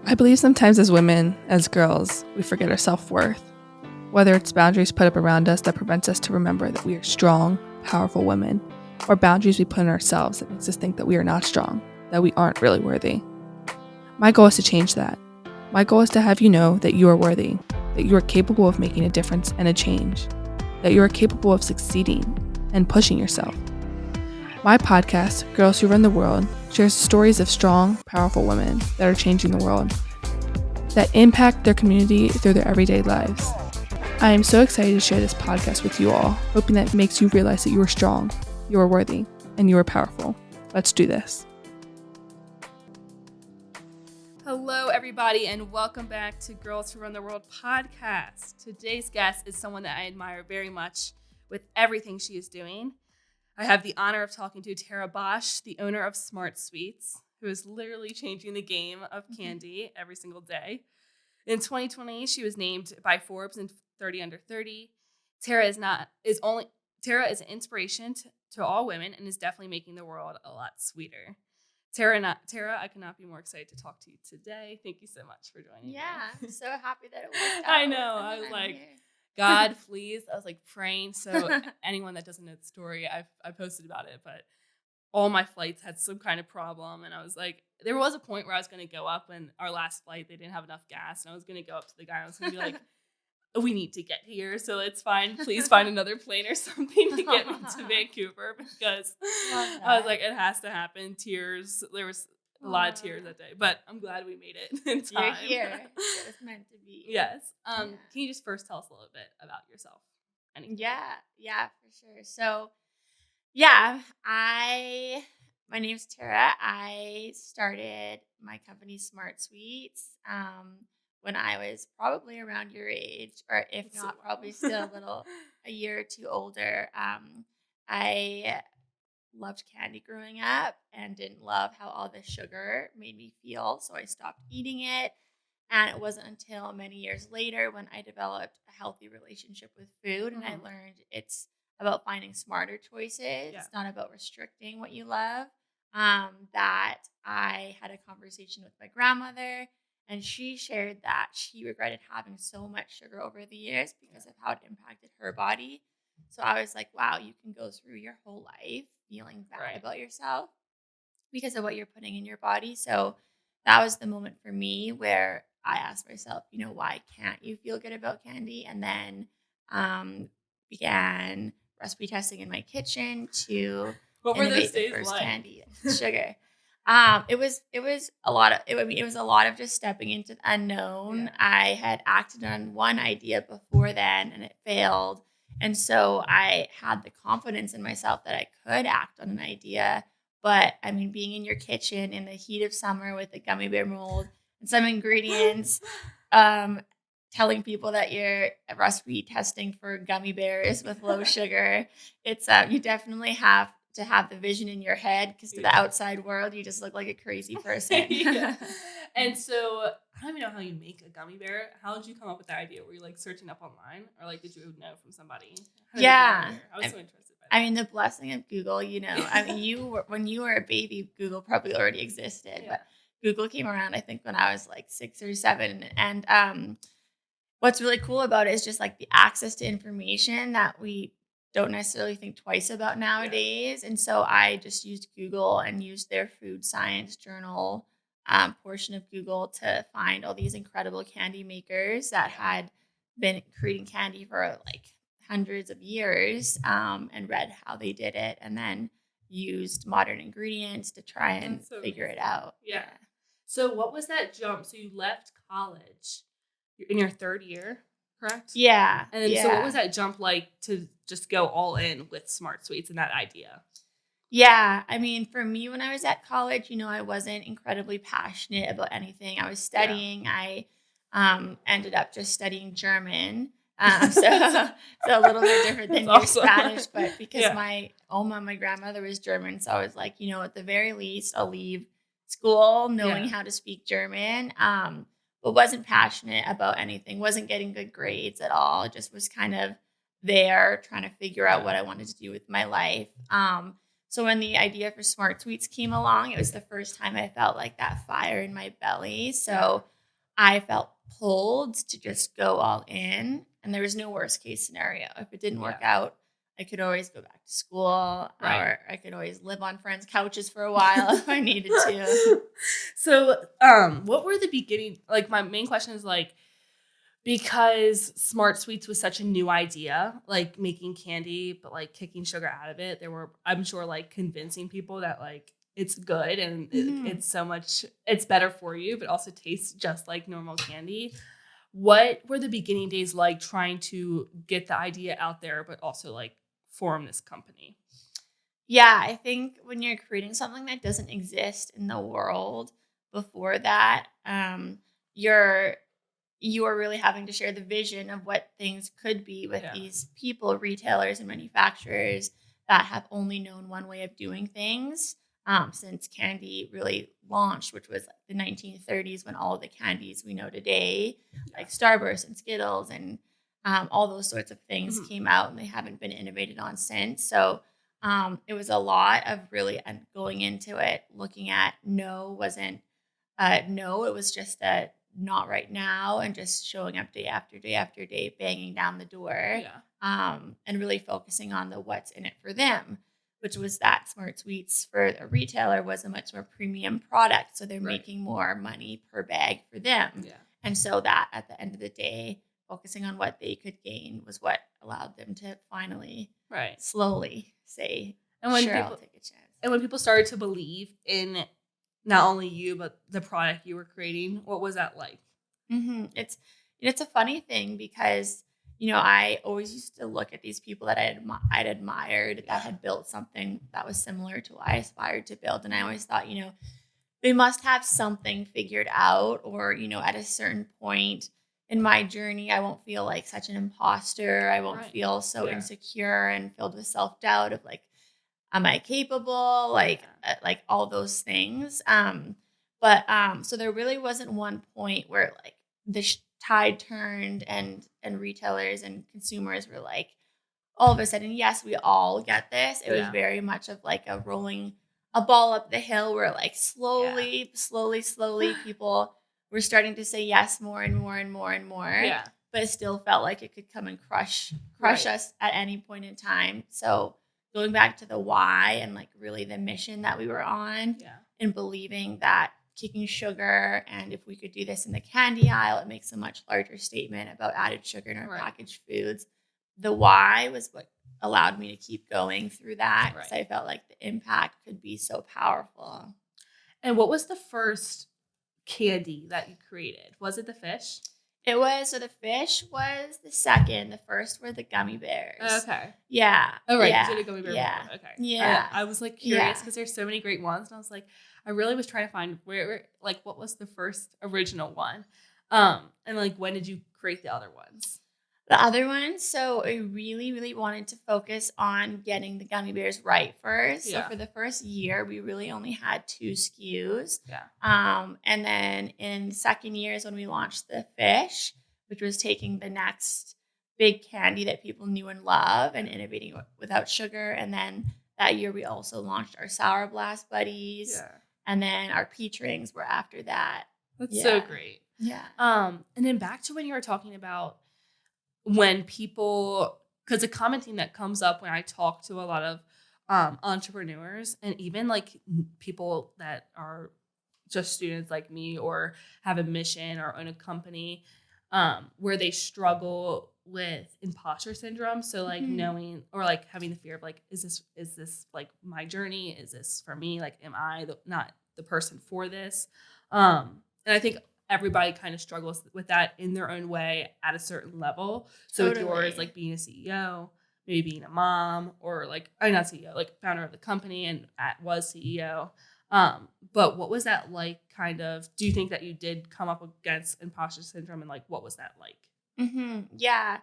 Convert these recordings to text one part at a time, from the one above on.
I believe sometimes as women, as girls, we forget our self-worth. Whether it's boundaries put up around us that prevents us to remember that we are strong, powerful women, or boundaries we put in ourselves that makes us think that we are not strong, that we aren't really worthy. My goal is to change that. My goal is to have you know that you are worthy, that you are capable of making a difference and a change, that you are capable of succeeding and pushing yourself. My podcast, Girls Who Run the World, shares stories of strong, powerful women that are changing the world, that impact their community through their everyday lives. I am so excited to share this podcast with you all, hoping that it makes you realize that you are strong, you are worthy, and you are powerful. Let's do this. Hello, everybody, and welcome back to Girls Who Run the World podcast. Today's guest is someone that I admire very much with everything she is doing. I have the honor of talking to Tara Bosch, the owner of SmartSweets, who is literally changing the game of candy every single day. In 2020, she was named by Forbes in 30 Under 30. Tara is an inspiration to all women and is definitely making the world a lot sweeter. Tara, I cannot be more excited to talk to you today. Thank you so much for joining me. Yeah, I'm so happy that it worked out. I know. I was like, God, please. I was like praying. So anyone that doesn't know the story, I posted about it, but all my flights had some kind of problem. And I was like, there was a point where I was going to go up, and our last flight, they didn't have enough gas. And I was going to go up to the guy. And I was going to be like, we need to get here. So it's fine. Please find another plane or something to get me to Vancouver, because I was like, it has to happen. Tears. There was a lot of tears that day, but I'm glad we made it in time. You're here. It was meant to be. Yes. Can you just first tell us a little bit about yourself? Anything? Yeah, for sure. So, my name's Tara. I started my company SmartSweets when I was probably around your age, or if not, probably still a year or two older. I loved candy growing up and didn't love how all the sugar made me feel, so I stopped eating it. And it wasn't until many years later when I developed a healthy relationship with food, and I learned it's about finding smarter choices. It's not about restricting what you love. That I had a conversation with my grandmother, and she shared that she regretted having so much sugar over the years because of how it impacted her body. So I was like, wow, you can go through your whole life feeling bad about yourself because of what you're putting in your body. So that was the moment for me where I asked myself, why can't you feel good about candy? And then began recipe testing in my kitchen to innovate the first candy, sugar. It was a lot of it was a lot of just stepping into the unknown. Yeah. I had acted on one idea before then and it failed. And so I had the confidence in myself that I could act on an idea. But I mean, being in your kitchen in the heat of summer with a gummy bear mold and some ingredients, telling people that you're recipe testing for gummy bears with low sugar, it's you definitely have to have the vision in your head, because to the outside world, you just look like a crazy person. And so I don't even know how you make a gummy bear. How did you come up with that idea? Were you like searching up online, or like did you know from somebody? I was so interested by that. I mean, the blessing of Google, I mean, when you were a baby, Google probably already existed, but Google came around, I think, when I was like 6 or 7. And what's really cool about it is just like the access to information that we don't necessarily think twice about nowadays. And so I just used Google and used their food science journal portion of Google to find all these incredible candy makers that had been creating candy for like hundreds of years, and read how they did it, and then used modern ingredients to try and figure it out. Yeah. So what was that jump? So you left college in your third year, correct? Yeah. And then so what was that jump like to just go all in with SmartSweets and that idea? Yeah. I mean, for me, when I was at college, I wasn't incredibly passionate about anything. I was studying. I ended up just studying German. So a little bit different than your Spanish, but because my grandmother was German, so I was like, at the very least, I'll leave school knowing how to speak German. But wasn't passionate about anything, wasn't getting good grades at all. Just was kind of there trying to figure out what I wanted to do with my life. So when the idea for SmartSweets came along, it was the first time I felt like that fire in my belly. So I felt pulled to just go all in, and there was no worst case scenario. If it didn't work out, I could always go back to school, or I could always live on friends' couches for a while if I needed to. So, what were the beginning? Like, my main question is like, because SmartSweets was such a new idea, like making candy, but like kicking sugar out of it. There were, I'm sure, like convincing people that like it's good and it's so much, it's better for you, but also tastes just like normal candy. What were the beginning days like trying to get the idea out there, but also like form this company? Yeah, I think when you're creating something that doesn't exist in the world before that, you're really having to share the vision of what things could be with these people, retailers and manufacturers that have only known one way of doing things since candy really launched, which was like the 1930s, when all of the candies we know today, like Starburst and Skittles and all those sorts of things came out, and they haven't been innovated on since. So it was a lot of really going into it, looking at no wasn't no, it was just a not right now, and just showing up day after day after day, banging down the door, and really focusing on the what's in it for them, which was that SmartSweets for a retailer was a much more premium product, so they're making more money per bag for them, and so that at the end of the day, focusing on what they could gain was what allowed them to finally slowly say, and when I'll take a chance. And when people started to believe in not only you, but the product you were creating, what was that like? It's a funny thing because, I always used to look at these people that I'd admired that had built something that was similar to what I aspired to build. And I always thought, they must have something figured out, or, at a certain point in my journey, I won't feel like such an imposter. I won't feel so insecure and filled with self-doubt of like, am I capable? Like all those things. So there really wasn't one point where like the tide turned and retailers and consumers were like, all of a sudden, yes, we all get this. It was very much of like a rolling a ball up the hill where like slowly, people were starting to say yes more and more and more and more. Yeah. But it still felt like it could come and crush us at any point in time. So going back to the why and like really the mission that we were on, and believing that kicking sugar, and if we could do this in the candy aisle, it makes a much larger statement about added sugar in our packaged foods. The why was what allowed me to keep going through that, because I felt like the impact could be so powerful. And what was the first candy that you created? Was it the fish? It was. So the fish was the second. The first were the gummy bears. Okay. Yeah. Oh, right. Yeah. You did a gummy bear one. Okay. Yeah. I was like curious because there's so many great ones. And I was like, I really was trying to find where like, what was the first original one? And like, when did you create the other ones? The other ones, so I really, really wanted to focus on getting the gummy bears right first. So for the first year, we really only had 2 SKUs. Yeah. And then in the second year is when we launched the fish, which was taking the next big candy that people knew and love and innovating without sugar. And then that year we also launched our Sour Blast Buddies. Yeah. And then our peach rings were after that. That's so great. Yeah. And then back to when you were talking about when people, because a common theme that comes up when I talk to a lot of entrepreneurs and even like people that are just students like me or have a mission or own a company, where they struggle with imposter syndrome. So like knowing or like having the fear of like, is this like my journey? Is this for me? Like, am I not the person for this? And I think everybody kind of struggles with that in their own way at a certain level. So with yours, like being a CEO, maybe being a mom, or like, I'm not CEO, like founder of the company and was CEO. But what was that like kind of, do you think that you did come up against imposter syndrome, and like, what was that like? Yeah.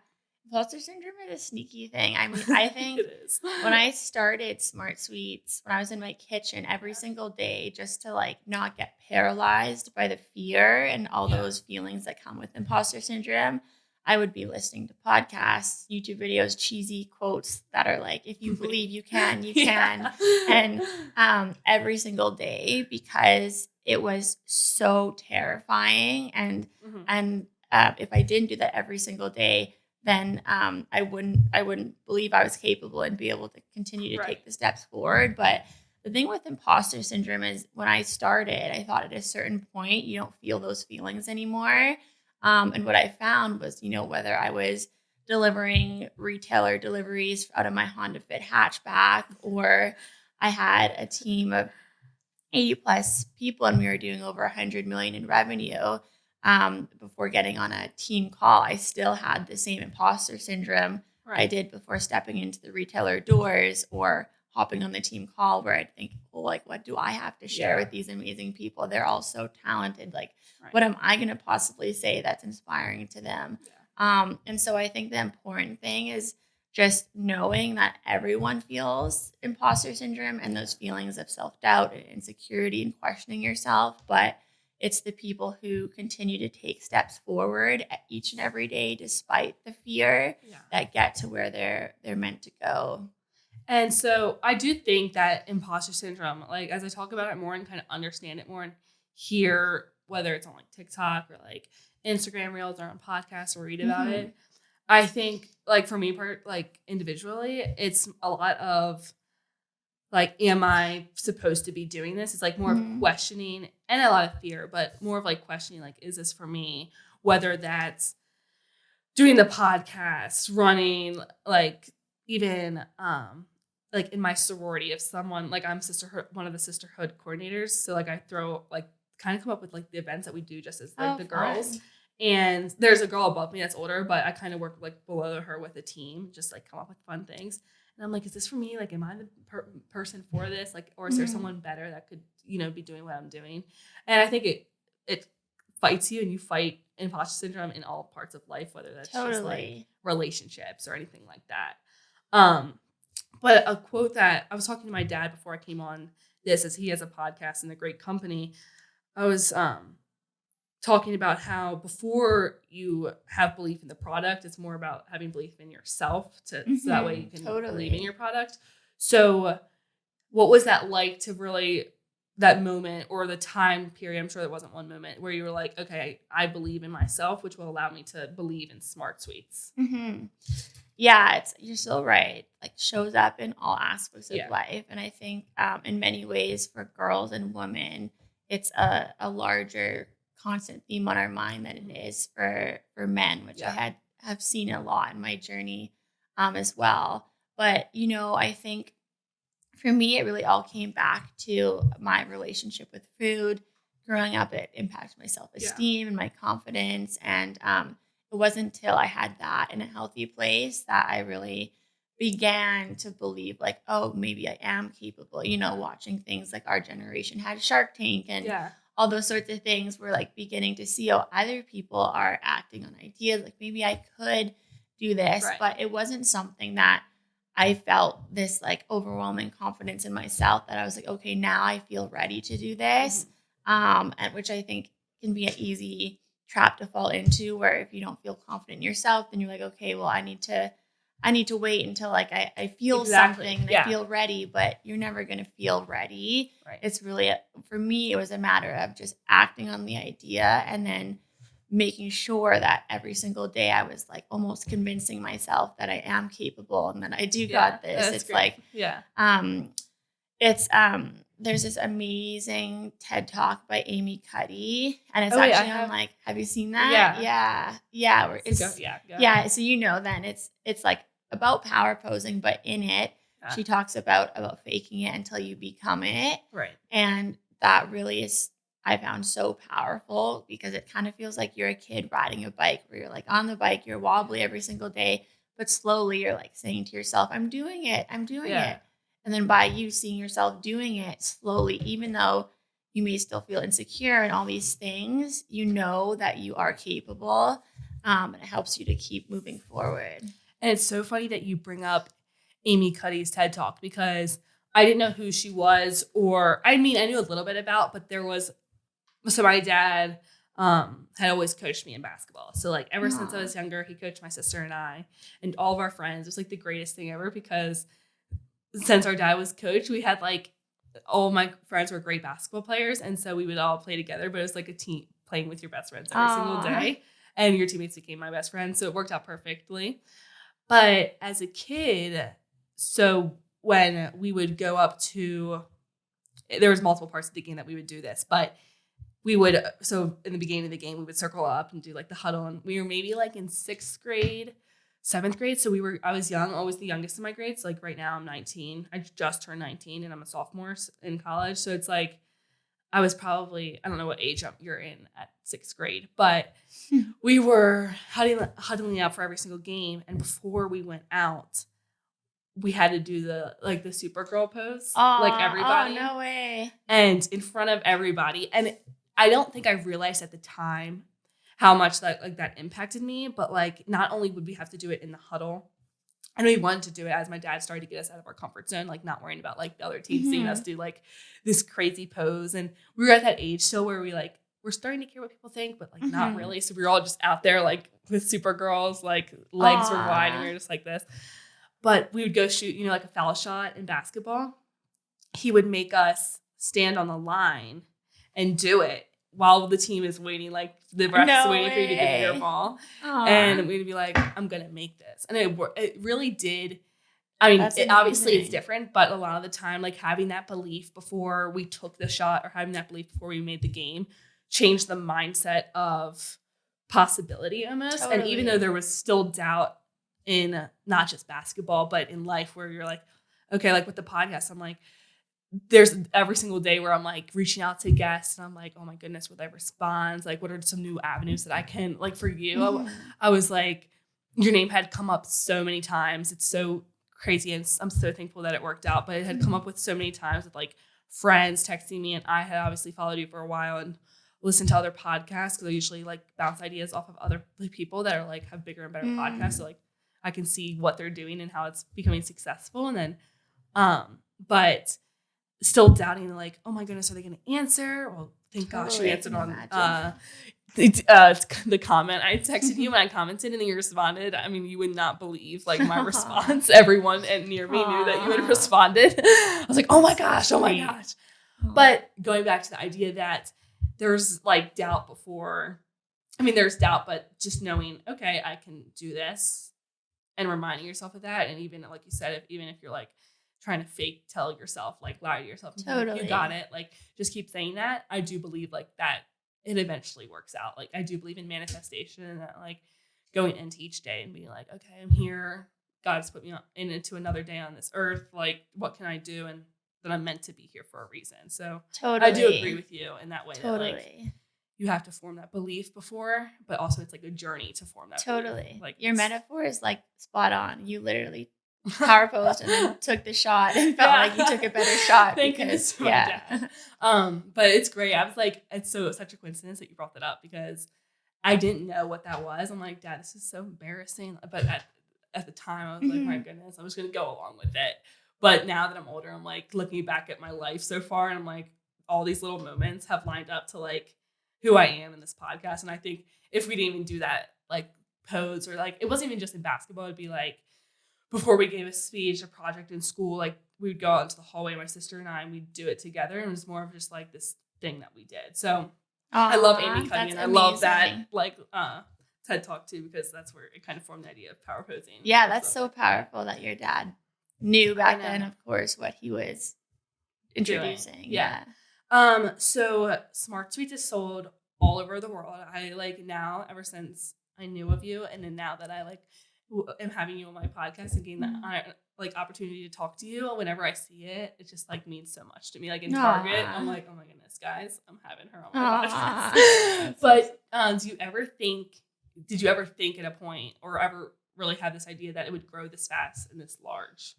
Imposter syndrome is a sneaky thing. I mean, I think it is. When I started SmartSweets, when I was in my kitchen every single day, just to like not get paralyzed by the fear and all those feelings that come with imposter syndrome, I would be listening to podcasts, YouTube videos, cheesy quotes that are like, if you believe you can, you can. And every single day, because it was so terrifying. And And if I didn't do that every single day, then I wouldn't believe I was capable and be able to continue to take the steps forward. But the thing with imposter syndrome is when I started, I thought at a certain point you don't feel those feelings anymore. And what I found was, whether I was delivering retailer deliveries out of my Honda Fit hatchback, or I had a team of 80 plus people and we were doing over 100 million in revenue. Before getting on a team call, I still had the same imposter syndrome I did before stepping into the retailer doors or hopping on the team call, where I'd think, well, like, what do I have to share with these amazing people? They're all so talented. Like, what am I going to possibly say that's inspiring to them? And so I think the important thing is just knowing that everyone feels imposter syndrome and those feelings of self-doubt and insecurity and questioning yourself. But it's the people who continue to take steps forward each and every day, despite the fear, that get to where they're meant to go. And so I do think that imposter syndrome, like as I talk about it more and kind of understand it more and hear, whether it's on like TikTok or like Instagram Reels or on podcasts or read about it, I think like for me, like individually, it's a lot of like, am I supposed to be doing this? It's like more of questioning and a lot of fear, but more of like questioning, like, is this for me? Whether that's doing the podcast, running, like even like in my sorority, if someone, like I'm one of the sisterhood coordinators. So like I throw like kind of come up with like the events that we do just as like the girls. Fun. And there's a girl above me that's older, but I kind of work like below her with a team, just like come up with fun things. And I'm like, is this for me? Like, am I the person for this? Like, or is there someone better that could, be doing what I'm doing? And I think it fights you, and you fight imposter syndrome in all parts of life, whether that's just like relationships or anything like that. But a quote that I was talking to my dad before I came on this, as he has a podcast and a great company. I was talking about how before you have belief in the product, it's more about having belief in yourself so that way you can believe in your product. So what was that like to really, that moment or the time period, I'm sure there wasn't one moment where you were like, okay, I believe in myself, which will allow me to believe in SmartSweets. Yeah, you're so right. Like shows up in all aspects of life. And I think in many ways for girls and women, it's a larger constant theme on our mind than it is for men, which I have seen a lot in my journey as well. But, I think for me, it really all came back to my relationship with food. Growing up, it impacted my self-esteem and my confidence. And it wasn't until I had that in a healthy place that I really began to believe like, oh, maybe I am capable, watching things like our generation had Shark Tank and all those sorts of things. We're like beginning to see, oh, other people are acting on ideas. Like maybe I could do this, but it wasn't something that I felt this like overwhelming confidence in myself that I was like, okay, now I feel ready to do this. And which I think can be an easy trap to fall into, where if you don't feel confident in yourself, then you're like, okay, well, I need to wait until like I feel something and I feel ready, but you're never going to feel ready. It's really, for me, it was a matter of just acting on the idea and then making sure that every single day I was like almost convincing myself that I am capable and that I do got this. It's great. There's this amazing TED Talk by Amy Cuddy, and it's on like, have you seen that? Yeah. Where it's so then it's like about power posing, but in it she talks about faking it until you become it. And that really is, I found so powerful, because it kind of feels like you're a kid riding a bike, where you're like on the bike, you're wobbly every single day, but slowly you're like saying to yourself, I'm doing it. And then by you seeing yourself doing it slowly, even though you may still feel insecure and all these things, you know that you are capable, and it helps you to keep moving forward. And it's so funny that you bring up Amy Cuddy's TED Talk, because I didn't know who she was, I knew a little bit about, but so my dad had always coached me in basketball. So like ever since I was younger, he coached my sister and I and all of our friends. It was like the greatest thing ever, because since our dad was coach, we had like all my friends were great basketball players, and so we would all play together. But it was like a playing with your best friends every single day. And your teammates became my best friends. So it worked out perfectly. But as a kid, so when we would go up to, there was multiple parts of the game that we would do this, but we would, so in the beginning of the game, we would circle up and do like the huddle. And we were maybe like in 6th grade, 7th grade. So I was young, always the youngest in my grades. Like right now I'm 19. I just turned 19 and I'm a sophomore in college. So it's like, I was probably, I don't know what age you're in at 6th grade, but we were huddling up for every single game. And before we went out, we had to do the Supergirl pose, like everybody. Oh, no way. And in front of everybody. And I don't think I realized at the time how much that impacted me, but like not only would we have to do it in the huddle, and we wanted to do it as my dad started to get us out of our comfort zone, like not worrying about like the other team seeing us do like this crazy pose. And we were at that age still where we're starting to care what people think, but like not really. So we were all just out there like with Supergirls, like legs were wide and we were just like this. But we would go shoot, like a foul shot in basketball. He would make us stand on the line and do it while the team is waiting, like the ref is waiting for you to get your ball. And we'd be like, I'm going to make this. And it really did. I mean, obviously it's different, but a lot of the time, like having that belief before we took the shot or having that belief before we made the game changed the mindset of possibility almost. Totally. And even though there was still doubt in not just basketball, but in life where you're like, okay, like with the podcast, I'm like, there's every single day where I'm like reaching out to guests and I'm like, oh my goodness, will they respond? Like, what are some new avenues that I can, like for you? I was like, your name had come up so many times. It's so crazy. And I'm so thankful that it worked out, but it had come up with so many times with like friends texting me. And I had obviously followed you for a while and listened to other podcasts because I usually like bounce ideas off of other people that are like have bigger and better podcasts. So like I can see what they're doing and how it's becoming successful. And then, but still doubting, like, oh my goodness, are they going to answer? Well, thank gosh you answered on the comment I texted you when I commented and then you responded. I mean, you would not believe like my response. Everyone near me knew that you had responded. I was like, oh my gosh. But going back to the idea that there's like doubt before, I mean, there's doubt, but just knowing, okay, I can do this and reminding yourself of that. And even like you said, even if you're like, trying to fake tell yourself, like lie to yourself. Totally. You got it. Like just keep saying that. I do believe like that it eventually works out. Like I do believe in manifestation and that like going into each day and being like, okay, I'm here. God's put me into another day on this earth. Like what can I do? And that I'm meant to be here for a reason. So I do agree with you in that way. Totally. That, like, you have to form that belief before, but also it's like a journey to form that belief. Like your metaphor is like spot on. You literally power posed and then took the shot and felt like you took a better shot. Thank because yeah. But it's great. I was like, it's such a coincidence that you brought that up because I didn't know what that was. I'm like, Dad, this is so embarrassing. But at the time, I was like, my goodness, I'm just gonna go along with it. But now that I'm older, I'm like looking back at my life so far, and I'm like, all these little moments have lined up to like who I am in this podcast. And I think if we didn't even do that, like pose or like it wasn't even just in basketball, it'd be like. Before we gave a speech, a project in school, like we'd go out into the hallway, my sister and I, and we'd do it together. And it was more of just like this thing that we did. So I love Amy Cuddy and I love that like TED Talk too, because that's where it kind of formed the idea of power posing. Yeah, that's so powerful that your dad knew back then, of course, what he was introducing. Yeah. So SmartSweets is sold all over the world. I like now, ever since I knew of you, and then now that I like am having you on my podcast and getting that like opportunity to talk to you, whenever I see it, it just like means so much to me. Like in Target, I'm like, oh my goodness, guys, I'm having her on my podcast. But did you ever think at a point or ever really have this idea that it would grow this fast and this large?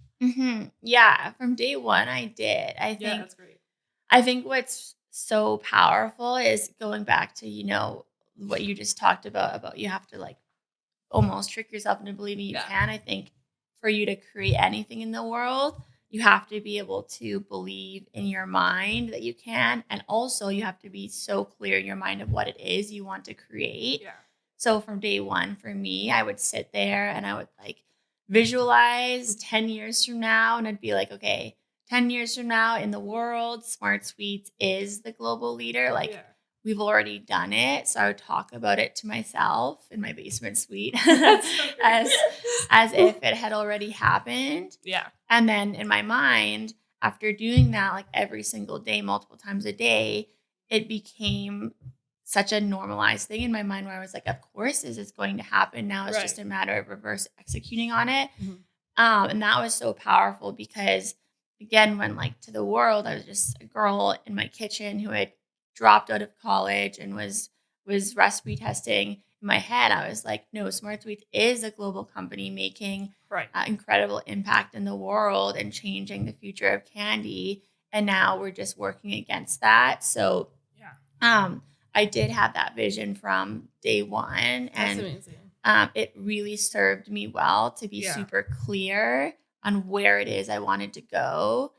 Yeah, from day one I did. I think that's great. I think what's so powerful is going back to, what you just talked about you have to like almost trick yourself into believing you can. I think for you to create anything in the world, you have to be able to believe in your mind that you can. And also you have to be so clear in your mind of what it is you want to create. Yeah. So from day one, for me, I would sit there and I would like visualize 10 years from now. And I'd be like, okay, 10 years from now in the world, SmartSweets is the global leader. Like we've already done it. So I would talk about it to myself in my basement suite as if it had already happened. Yeah. And then in my mind, after doing that like every single day, multiple times a day, it became such a normalized thing in my mind where I was like, of course this is going to happen. Now it's just a matter of reverse executing on it. Mm-hmm. And that was so powerful because again, when like to the world, I was just a girl in my kitchen who had dropped out of college and was recipe testing. In my head, I was like, no, SmartSweets is a global company making incredible impact in the world and changing the future of candy. And now we're just working against that. So I did have that vision from day one. That's and amazing. It really served me well to be super clear on where it is I wanted to go.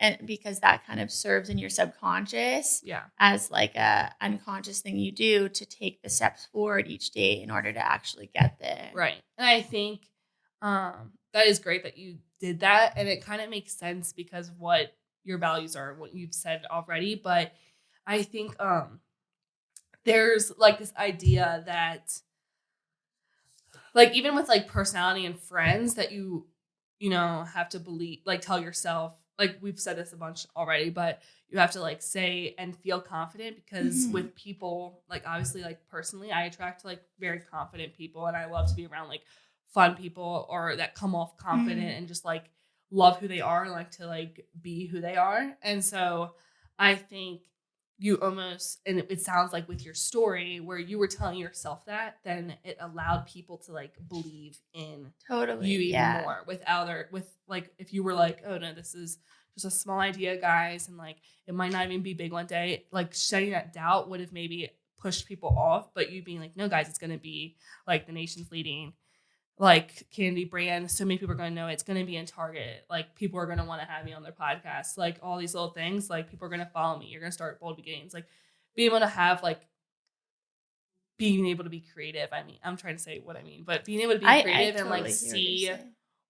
And because that kind of serves in your subconscious as like a unconscious thing you do to take the steps forward each day in order to actually get there. Right. And I think that is great that you did that. And it kind of makes sense because of what your values are, what you've said already. But I think there's like this idea that like even with like personality and friends that you know have to believe, like tell yourself, like we've said this a bunch already, but you have to like say and feel confident because with people, like obviously like personally I attract like very confident people and I love to be around like fun people or that come off confident and just like love who they are and like to like be who they are. And so I think you almost, and it sounds like with your story where you were telling yourself that, then it allowed people to like believe in you even more with like, if you were like, oh no, this is just a small idea, guys. And like, it might not even be big one day. Like shedding that doubt would have maybe pushed people off, but you being like, no guys, it's going to be like the nation's leading like candy brand. So many people are going to know it's going to be in Target. Like people are going to want to have me on their podcast. Like all these little things, like people are going to follow me. You're going to start bold beginnings. Like being able to have like being able to be creative. I mean, I'm trying to say what I mean, but being able to be creative and like see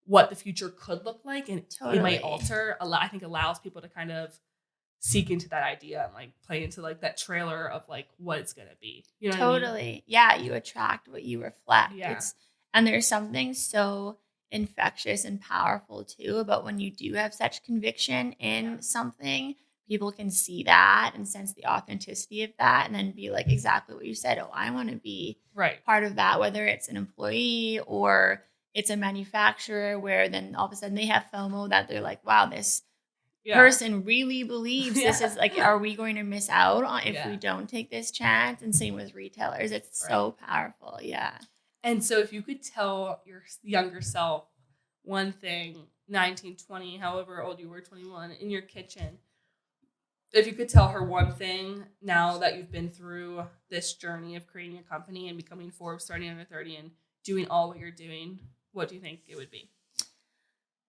what the future could look like. And it might alter a lot. I think allows people to kind of seek into that idea and like play into like that trailer of like what it's going to be. You know what I mean? Yeah. You attract what you reflect. Yeah. And there's something so infectious and powerful too about when you do have such conviction in something, people can see that and sense the authenticity of that and then be like exactly what you said. Oh, I want to be part of that, whether it's an employee or it's a manufacturer where then all of a sudden they have FOMO that they're like, wow, this person really believes this is like, are we going to miss out on if we don't take this chance? And same with retailers. It's so powerful. Yeah. And so if you could tell your younger self one thing, 19, 20, however old you were, 21, in your kitchen, if you could tell her one thing now that you've been through this journey of creating a company and becoming Forbes, starting under 30 and doing all what you're doing, what do you think it would be?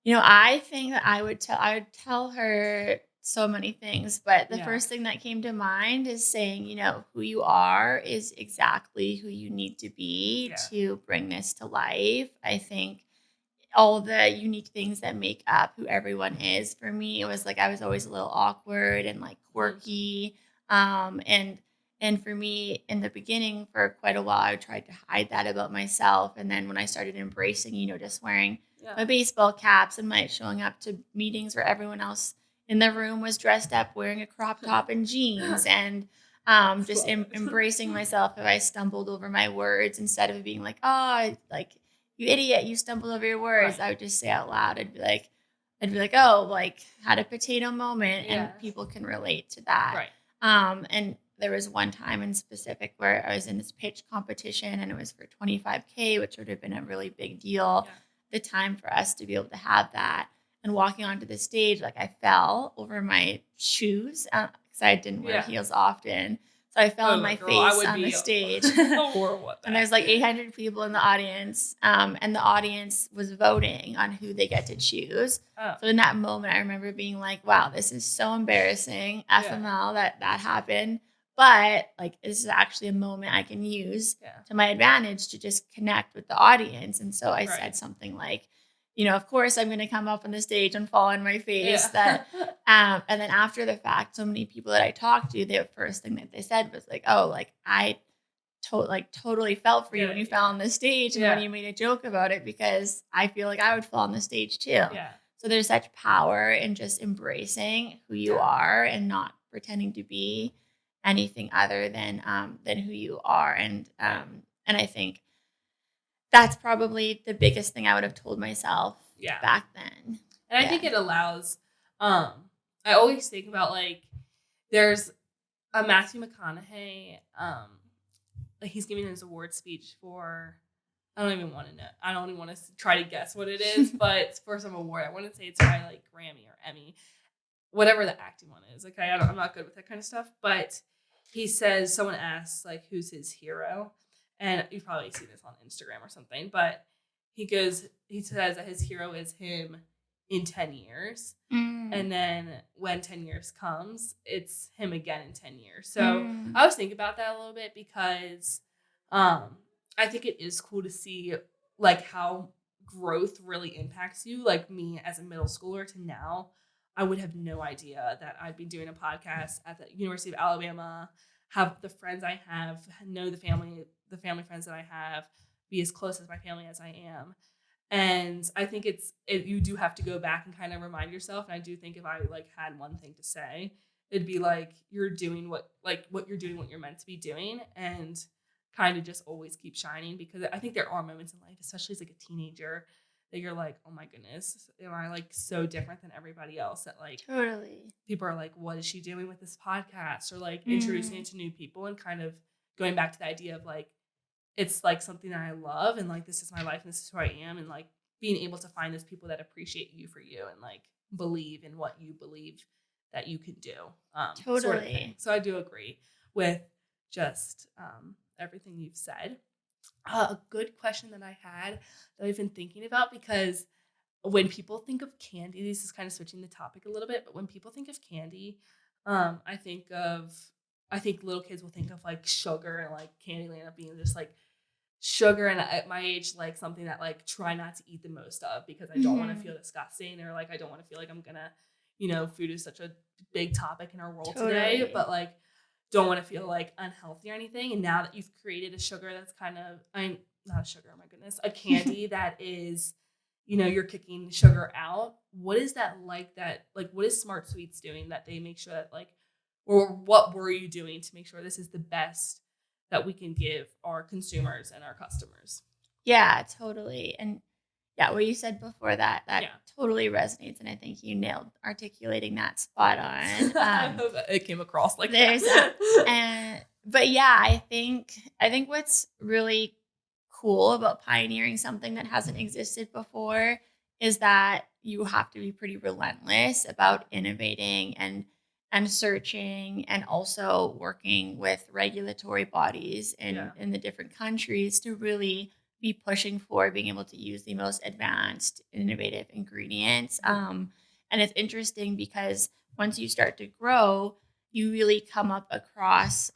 You know, I think that I would tell her so many things, but the first thing that came to mind is saying, you know, who you are is exactly who you need to be to bring this to life. I think all the unique things that make up who everyone is. For me, it was like I was always a little awkward and like quirky. And for me, in the beginning, for quite a while, I tried to hide that about myself. And then when I started embracing, you know, just wearing my baseball caps and my showing up to meetings where everyone else in the room was dressed up wearing a crop top and jeans and just embracing myself if I stumbled over my words instead of being like, oh, like, you idiot, you stumbled over your words. I would just say out loud. I'd be like, oh, like had a potato moment and people can relate to that. And there was one time in specific where I was in this pitch competition and it was for $25K, which would have been a really big deal. The time for us to be able to have that and walking onto the stage, like I fell over my shoes because I didn't wear heels often. So I fell on my face on the stage. Horrible at that. And there's like 800 people in the audience. And the audience was voting on who they get to choose. So in that moment, I remember being like, wow, this is so embarrassing. FML that happened. But like, this is actually a moment I can use to my advantage to just connect with the audience. And so I said something like, of course I'm going to come up on the stage and fall on my face. Yeah. And then after the fact, so many people that I talked to, the first thing that they said was like, oh, like I totally felt for you when you fell on the stage and when you made a joke about it, because I feel like I would fall on the stage too. Yeah. So there's such power in just embracing who you are and not pretending to be anything other than who you are. And I think that's probably the biggest thing I would have told myself back then. And I think it allows, I always think about like, there's a Matthew McConaughey, like he's giving his award speech for, I don't even want to know. I don't even want to try to guess what it is, but it's for some award. I want to say it's by like Grammy or Emmy, whatever the acting one is. Okay, I'm not good with that kind of stuff. But he says, someone asks like, who's his hero? And you've probably seen this on Instagram or something. But he says that his hero is him in 10 years. And then when 10 years comes, it's him again in 10 years. So I was thinking about that a little bit because I think it is cool to see like how growth really impacts you. Like me as a middle schooler to now, I would have no idea that I'd be doing a podcast at the University of Alabama, have the friends I have, know the family friends that I have, be as close as my family as I am. And I think you do have to go back and kind of remind yourself. And I do think if I like had one thing to say, it'd be like, you're doing what you're doing, what you're meant to be doing, and kind of just always keep shining. Because I think there are moments in life, especially as like a teenager, that you're like, oh my goodness, am I like so different than everybody else? That like totally people are like, what is she doing with this podcast? Or like introducing it to new people and kind of going back to the idea of like, it's like something that I love and like this is my life and this is who I am, and like being able to find those people that appreciate you for you and like believe in what you believe that you can do. Totally. Sort of thing. So I do agree with just everything you've said. A good question that I had that I've been thinking about, because when people think of candy, this is kind of switching the topic a little bit, but when people think of candy, I think little kids will think of like sugar and like Candyland of being just like sugar, and at my age, like something that like try not to eat the most of because I don't want to feel disgusting, or like I don't want to feel like I'm gonna, food is such a big topic in our world today, but like don't want to feel like unhealthy or anything. And now that you've created a sugar that's kind of, not a sugar, oh my goodness, a candy that is, you're kicking sugar out. What is that like? What is SmartSweets doing that they make sure that like, or what were you doing to make sure this is the best that we can give our consumers and our customers? Yeah, totally. And yeah, what you said before that totally resonates. And I think you nailed articulating that spot on. It came across like that. But yeah, I think what's really cool about pioneering something that hasn't existed before is that you have to be pretty relentless about innovating and searching, and also working with regulatory bodies in the different countries to really be pushing for being able to use the most advanced, innovative ingredients. And it's interesting because once you start to grow, you really come up across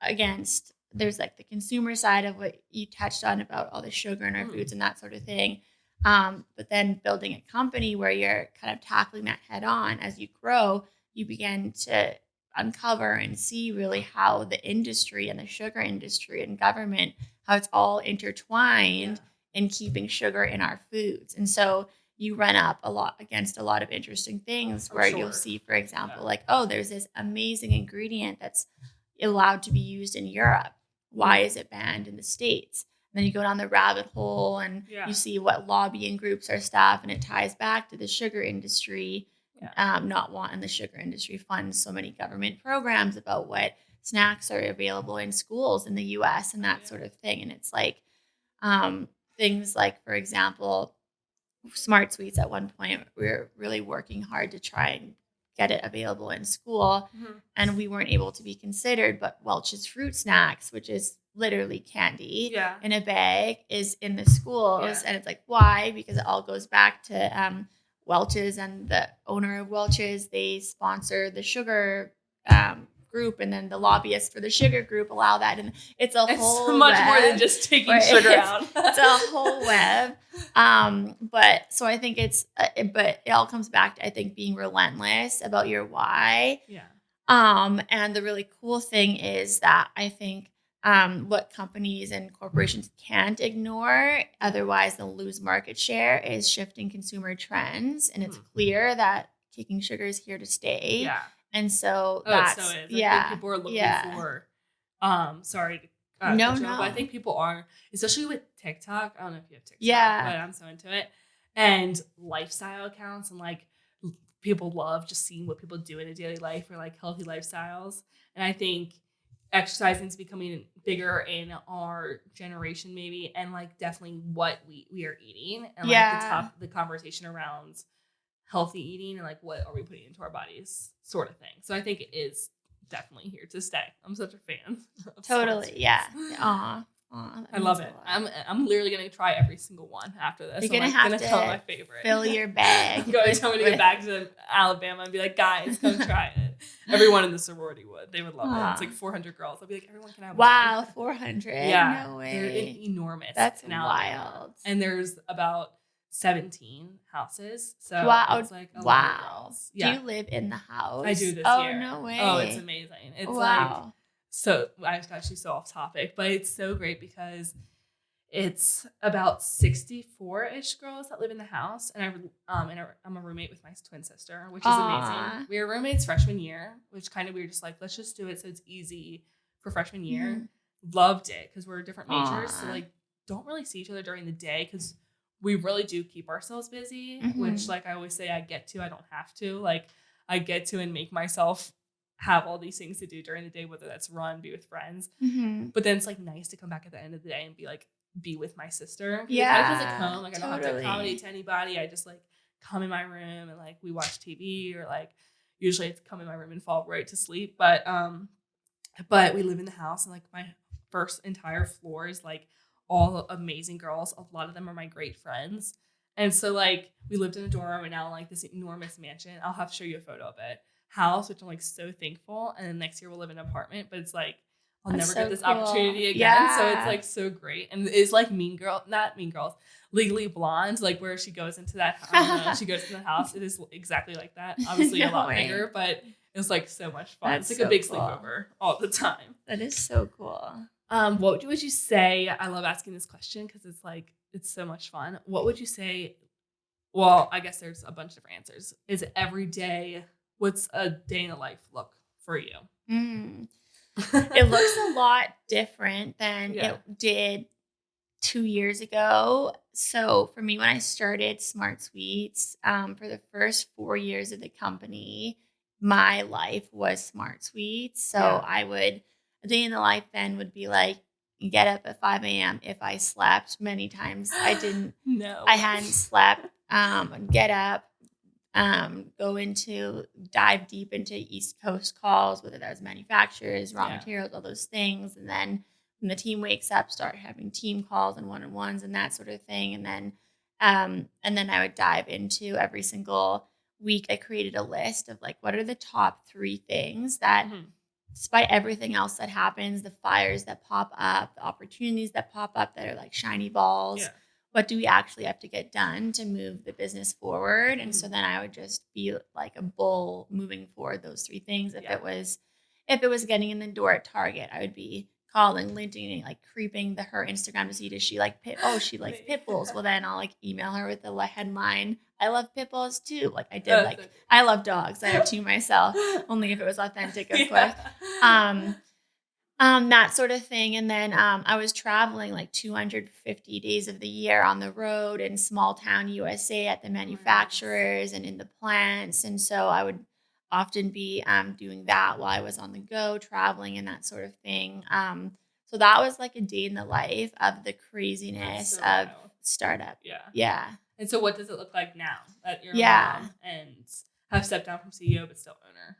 against, there's like the consumer side of what you touched on about all the sugar in our foods and that sort of thing. But then building a company where you're kind of tackling that head on as you grow, you begin to uncover and see really how the industry and the sugar industry and government, how it's all intertwined in keeping sugar in our foods. And so you run up against a lot of interesting things where you'll see, for example, like, oh, there's this amazing ingredient that's allowed to be used in Europe. Why is it banned in the States? And then you go down the rabbit hole and you see what lobbying groups are stuff, and it ties back to the sugar industry. Not wanting the sugar industry funds so many government programs about what snacks are available in schools in the US and that sort of thing. And it's like things like, for example, SmartSweets at one point, we were really working hard to try and get it available in school, and we weren't able to be considered, but Welch's Fruit Snacks, which is literally candy in a bag, is in the schools. And it's like, why? Because it all goes back to Welch's, and the owner of Welch's, they sponsor the sugar group, and then the lobbyists for the sugar group allow that. And it's much more than just taking sugar out. It's a whole web. But so I think but it all comes back to, I think, being relentless about your why. Yeah. And the really cool thing is that I think what companies and corporations can't ignore, otherwise they'll lose market share, is shifting consumer trends. And it's clear that kicking sugar is here to stay. Yeah. And so It that's, so is. yeah. I think people are looking for, sorry to no, but I think people are, especially with TikTok. I don't know if you have TikTok, Yeah. but I'm so into it. And lifestyle accounts and like people love just seeing what people do in a daily life or like healthy lifestyles. And I think exercising is becoming bigger in our generation maybe, and like definitely what we are eating and like the conversation around healthy eating and like what are we putting into our bodies sort of thing. So I think it is definitely here to stay. I'm such a fan. Totally. Yeah. I love it. I'm literally gonna try every single one after this. You're gonna have to tell my favorite. Fill your bag. I'm going to get back to Alabama and be like, guys, come try it. Everyone in the sorority would. They would love it. It's like 400 girls. I'll be like, everyone can have one. Wow, 400. Yeah. No way. They're enormous. That's in Alabama. wild. And there's about 17 houses. So it's like a lot of girls. Yeah. Do you live in the house? I do this year. Oh, no way. Oh, it's amazing. It's like, so I was actually so off topic, but it's so great because it's about 64-ish girls that live in the house, and I'm a roommate with my twin sister, which is amazing. We were roommates freshman year, which kind of we were just like, let's just do it so it's easy for freshman year. Loved it because we're different majors, so like don't really see each other during the day because we really do keep ourselves busy. Which like I always say, I get to, I don't have to. Like I get to and make myself have all these things to do during the day, whether that's run, be with friends. But then it's like nice to come back at the end of the day and be like, be with my sister. Yeah. It feels like home. Like I don't have to accommodate to anybody. I just like come in my room and like we watch TV, or like usually I come in my room and fall right to sleep. But we live in the house, and like my first entire floor is like all amazing girls. A lot of them are my great friends. And so like we lived in a dorm, and now like this enormous mansion. I'll have to show you a photo of it. House, which I'm like so thankful. And then next year we'll live in an apartment, but it's like I'll never get this opportunity again. Yeah. So it's like so great. And it's like not Mean Girls, Legally Blonde, like where she goes into that, she goes to the house. It is exactly like that. Obviously a lot bigger, but it was like so much fun. It's like a big sleepover all the time. That is so cool. What would you say? I love asking this question because it's like, it's so much fun. What would you say? Well, I guess there's a bunch of different answers. Is every day, what's a day in the life look for you? It looks a lot different than it did 2 years ago. So for me, when I started SmartSweets, for the first 4 years of the company, my life was SmartSweets. So a day in the life then would be like, get up at 5 a.m. if I slept. Many times I didn't. No. I hadn't slept. Get up. Dive deep into East Coast calls, whether that was manufacturers, raw materials, all those things. And then when the team wakes up, start having team calls and one-on-ones and that sort of thing. And then I would dive into every single week. I created a list of like, what are the top 3 things that despite everything else that happens, the fires that pop up, the opportunities that pop up that are like shiny balls, what do we actually have to get done to move the business forward? And so then I would just be like a bull moving forward those 3 things. If it was getting in the door at Target, I would be calling, LinkedIn, like creeping her Instagram to see, does she like she likes pit bulls? Well, then I'll like email her with the headline, I love pit bulls too. Like I did, like I love dogs. I have 2 myself, only if it was authentic, of course. That sort of thing. And then I was traveling like 250 days of the year on the road in small town USA at the manufacturers and in the plants. And so I would often be doing that while I was on the go, traveling and that sort of thing. So that was like a day in the life of the craziness of startup. Yeah. And so what does it look like now that you're a mom and have stepped down from CEO but still owner?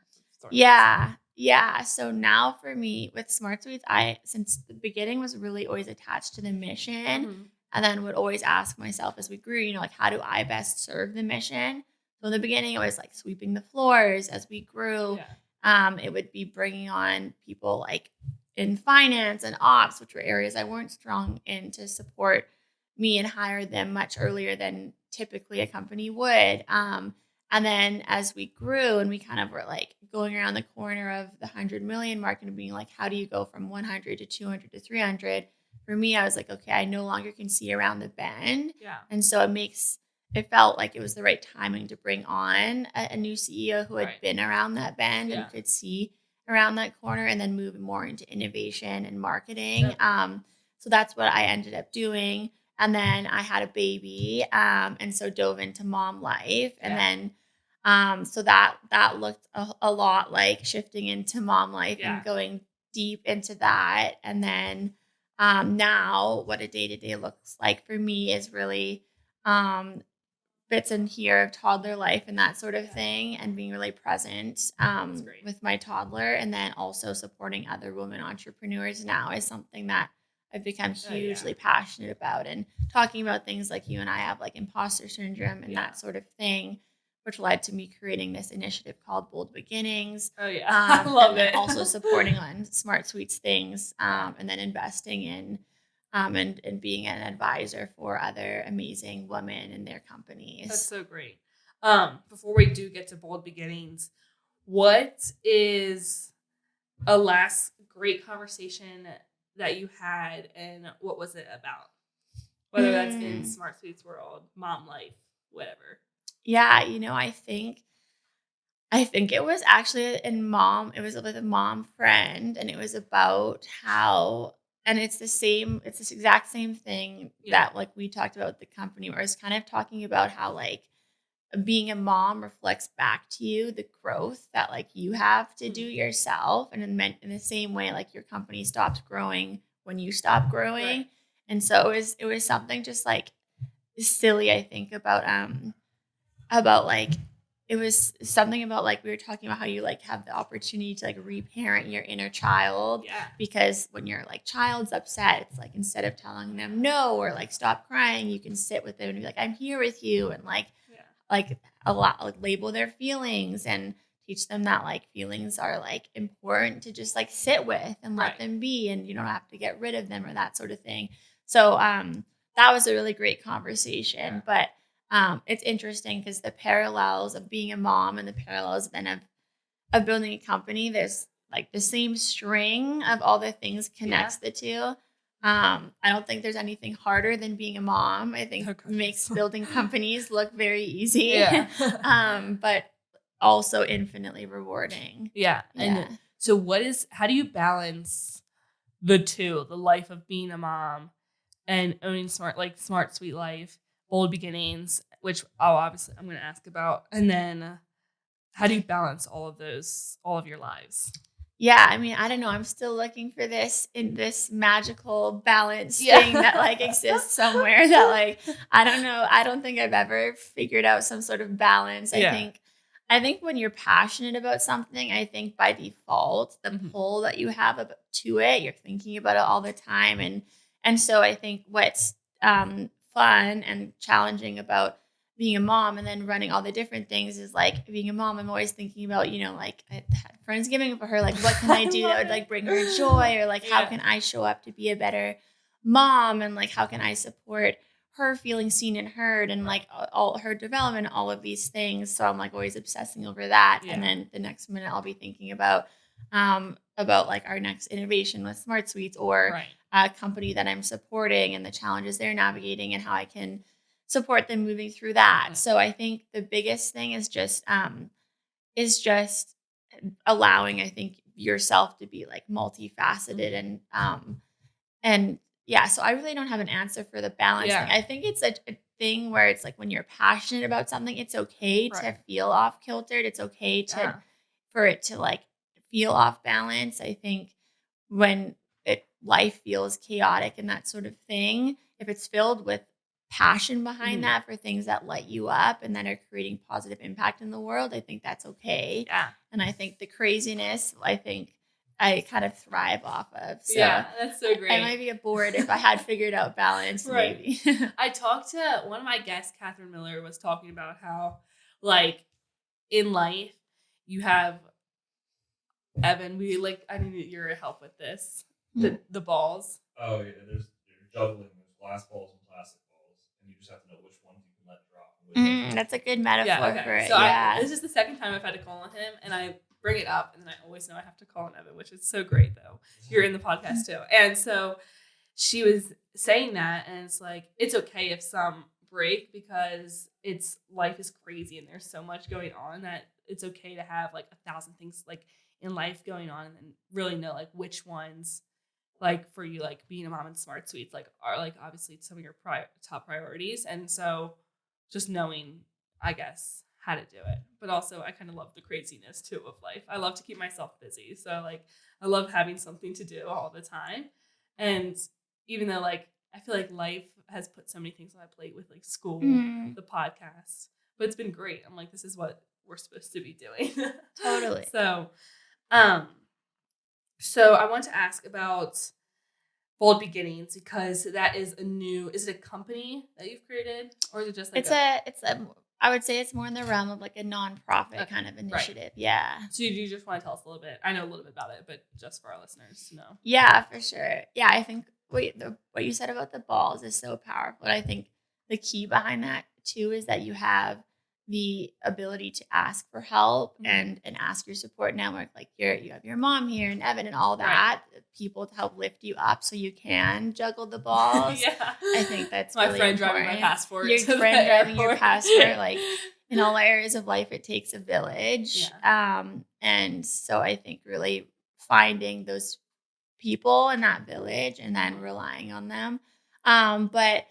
Yeah. So now for me with SmartSweets, I, since the beginning, was really always attached to the mission, and then would always ask myself as we grew, like, how do I best serve the mission? So in the beginning, it was like sweeping the floors. As we grew, it would be bringing on people like in finance and ops, which were areas I weren't strong in, to support me and hired them much earlier than typically a company would. And then as we grew and we kind of were like going around the corner of the 100 million mark and being like, how do you go from 100 to 200 to 300? For me, I was like, okay, I no longer can see around the bend. Yeah. And so it felt like it was the right timing to bring on a new CEO who had been around that bend and could see around that corner, and then move more into innovation and marketing. So that's what I ended up doing. And then I had a baby, and so dove into mom life. And then so that looked a lot like shifting into mom life and going deep into that. And then now what a day-to-day looks like for me is really bits in here of toddler life and that sort of thing, and being really present with my toddler, and then also supporting other women entrepreneurs now is something that I've become hugely passionate about, and talking about things like you and I have, like imposter syndrome and that sort of thing, which led to me creating this initiative called Bold Beginnings. I love it. Also supporting on SmartSweets things, and then investing in and being an advisor for other amazing women in their companies. That's so great. Before we do get to Bold Beginnings, what is a last great conversation that you had, and what was it about? Whether that's in SmartSweets world, mom life, whatever. Yeah, I think it was actually it was with a mom friend, and it was about how, and it's this exact same thing that like we talked about with the company, where I was kind of talking about how like being a mom reflects back to you the growth that like you have to do yourself, and in the same way, like your company stops growing when you stop growing. And so it was something just like silly, I think, about like, it was something about like we were talking about how you like have the opportunity to like reparent your inner child. Because when your like child's upset, it's like instead of telling them no or like stop crying, you can sit with them and be like, I'm here with you, and like a lot, like label their feelings and teach them that like feelings are like important to just like sit with and let them be, and you don't have to get rid of them or that sort of thing. So that was a really great conversation. But it's interesting because the parallels of being a mom and the parallels then of building a company, there's like the same string of all the things connects the two. I don't think there's anything harder than being a mom. I think it makes building companies look very easy, but also infinitely rewarding. And so how do you balance the two, the life of being a mom and owning smart sweet life, Bold Beginnings, which I'm going to ask about, and then how do you balance all of your lives? Yeah, I mean, I don't know. I'm still looking for this magical balance thing that like exists somewhere that like, I don't know. I don't think I've ever figured out some sort of balance. I think when you're passionate about something, I think by default, the pull that you have to it, you're thinking about it all the time. And so I think what's fun and challenging about being a mom and then running all the different things is like being a mom, I'm always thinking about, like I had Friendsgiving for her, like what can I do that would like bring her joy, or like how can I show up to be a better mom, and like how can I support her feeling seen and heard, and like all her development, all of these things. So I'm like always obsessing over that. And then the next minute I'll be thinking about like our next innovation with SmartSweets, or a company that I'm supporting and the challenges they're navigating and how I can support them moving through that. So I think the biggest thing is just allowing, I think, yourself to be like multifaceted and yeah. So I really don't have an answer for the balance thing. I think it's a thing where it's like when you're passionate about something, it's okay to feel off kiltered. It's okay for it to like feel off balance. I think when life feels chaotic and that sort of thing, if it's filled with passion behind that for things that light you up and that are creating positive impact in the world, I think that's okay. And I think the craziness, I think I kind of thrive off of. So that's so great. I might be bored if I had figured out balance, maybe. I talked to one of my guests, Catherine Miller, was talking about how like in life you have Evan, I need your help with this. The balls. Oh yeah, you're juggling those glass balls and plastic balls. That's a good metaphor Yeah, okay. for it. So Yeah. this is the second time I've had to call on him, and I bring it up, and then I always know I have to call on Evan, which is so great, though. You're in the podcast, too. And so she was saying that, and it's like, it's okay if some break because life is crazy, and there's so much going on that it's okay to have, like, 1,000 things, like, in life going on, and then really know, like, which ones, like, for you, like, being a mom in SmartSweets, like, are, like, obviously some of your top priorities. And so just knowing, I guess, how to do it. But also, I kind of love the craziness, too, of life. I love to keep myself busy. So, like, I love having something to do all the time. And even though, like, I feel like life has put so many things on my plate with, like, school, the podcast. But it's been great. I'm like, this is what we're supposed to be doing. Totally. So I want to ask about Bold Beginnings, because that is is it a company that you've created, or is it just like I would say it's more in the realm of like a nonprofit kind of initiative. Right. Yeah. So do you just want to tell us a little bit? I know a little bit about it, but just for our listeners to know. Yeah, for sure. Yeah, I think what you said about the balls is so powerful. And I think the key behind that too is that you have the ability to ask for help and ask your support network. Like you have your mom here and Evan and all that, people to help lift you up so you can juggle the balls. Yeah. I think that's my really friend important. driving my passport. Your friend driving your passport. Like in all areas of life, it takes a village. Yeah. And so I think really finding those people in that village and then relying on them. But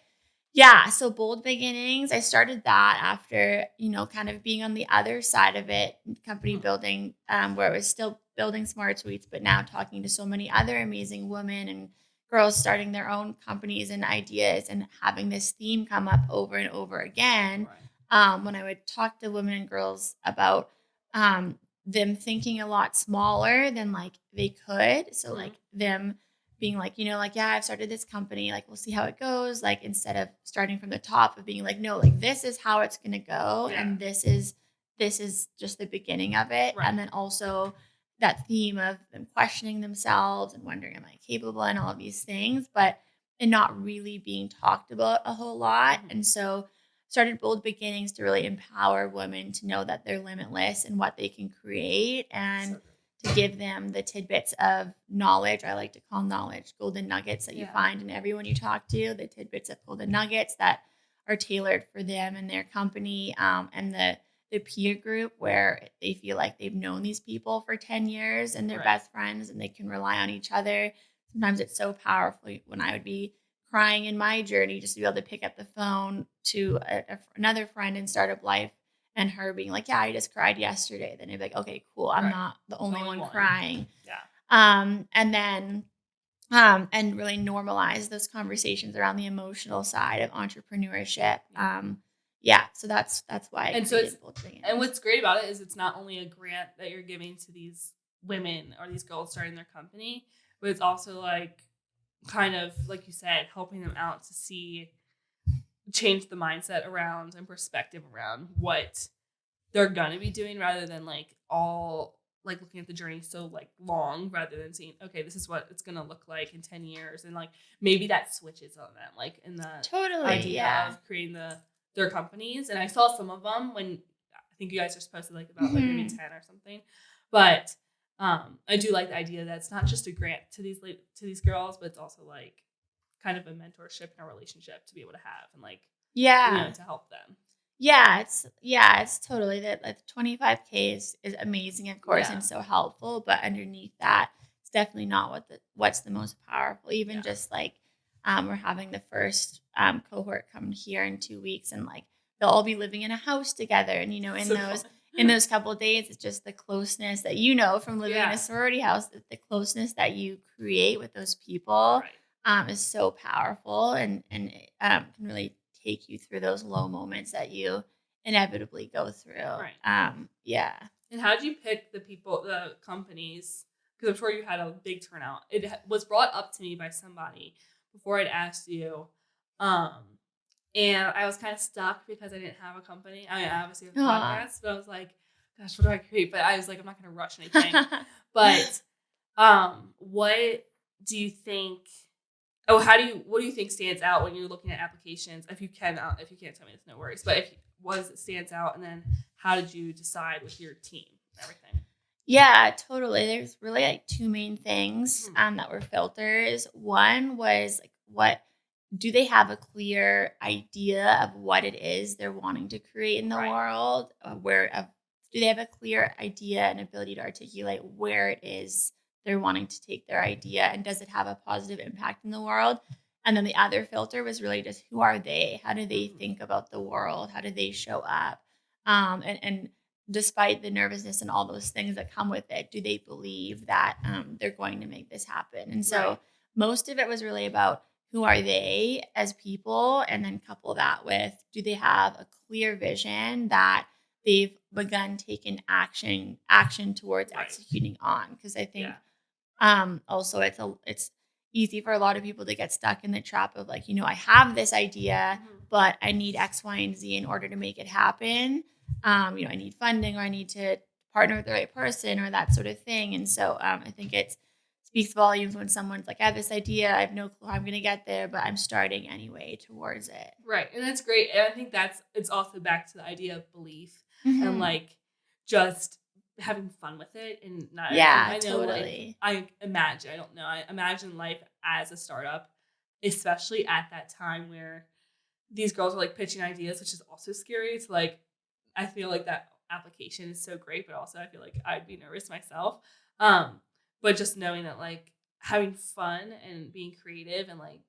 yeah, so Bold Beginnings, I started that after, kind of being on the other side of it, company building, where it was still building SmartSweets, but now talking to so many other amazing women and girls starting their own companies and ideas and having this theme come up over and over again. Right. When I would talk to women and girls about them thinking a lot smaller than like they could. So like them being like, yeah, I've started this company, like, we'll see how it goes. Like, instead of starting from the top of being like, no, like, this is how it's going to go. Yeah. And this is just the beginning of it. Right. And then also that theme of them questioning themselves and wondering, am I capable and all of these things, and not really being talked about a whole lot. And so started Bold Beginnings to really empower women to know that they're limitless and what they can create, and to give them the tidbits of knowledge. I like to call knowledge golden nuggets that you find in everyone you talk to, the tidbits of golden nuggets that are tailored for them and their company, and the peer group where they feel like they've known these people for 10 years and they're best friends and they can rely on each other. Sometimes it's so powerful when I would be crying in my journey just to be able to pick up the phone to another friend in startup life and her being like, yeah, I just cried yesterday. Then I'd be like, okay, cool. I'm not the only one crying. Yeah. And then, and really normalize those conversations around the emotional side of entrepreneurship. Yeah. So that's why. And what's great about it is it's not only a grant that you're giving to these women or these girls starting their company, but it's also like kind of, like you said, helping them out to change the mindset around and perspective around what they're gonna be doing, rather than like all like looking at the journey so like long, rather than seeing, okay, this is what it's gonna look like in 10 years, and like maybe that switches on them, like in the idea of creating their companies. And I saw some of them when I think you guys are supposed to like about like maybe 10 or something, but I do like the idea that it's not just a grant to these girls, but it's also like kind of a mentorship and a relationship to be able to have, and like to help them. Yeah, it's totally that. Like 25K is amazing, of course, and so helpful. But underneath that, it's definitely not what's the most powerful. Even just like we're having the first cohort come here in 2 weeks, and like they'll all be living in a house together, and in those couple of days, it's just the closeness that from living in a sorority house. The closeness that you create with those people is so powerful, and it can really take you through those low moments that you inevitably go through. Right. Yeah. And how did you pick the companies? Because I'm sure you had a big turnout. It was brought up to me by somebody before I'd asked you. And I was kind of stuck because I didn't have a company. I mean, obviously have a podcast, but I was like, gosh, what do I create? But I was like, I'm not going to rush anything. But what do you think what do you think stands out when you're looking at applications? If you can't tell me, it's no worries. But what stands out, and then how did you decide with your team and everything? Yeah, totally. There's really like two main things that were filters. One was like, what do they have a clear idea of what it is they're wanting to create in the world? Do they have a clear idea and ability to articulate where it is they're wanting to take their idea, and does it have a positive impact in the world? And then the other filter was really just, who are they? How do they think about the world? How do they show up? And despite the nervousness and all those things that come with it, do they believe that they're going to make this happen? And so most of it was really about, who are they as people? And then couple that with, do they have a clear vision that they've begun taking action towards executing on? Because I think also it's easy for a lot of people to get stuck in the trap of like, I have this idea, but I need X, Y, and Z in order to make it happen. I need funding, or I need to partner with the right person, or that sort of thing. And so I think it speaks volumes when someone's like, I have this idea, I have no clue how I'm going to get there, but I'm starting anyway towards it. Right. And that's great. And I think it's also back to the idea of belief and like just having fun with it. And not, I know, totally. I imagine life as a startup, especially at that time where these girls are like pitching ideas, which is also scary. It's like, I feel like that application is so great, but also I feel like I'd be nervous myself. But just knowing that like having fun and being creative and like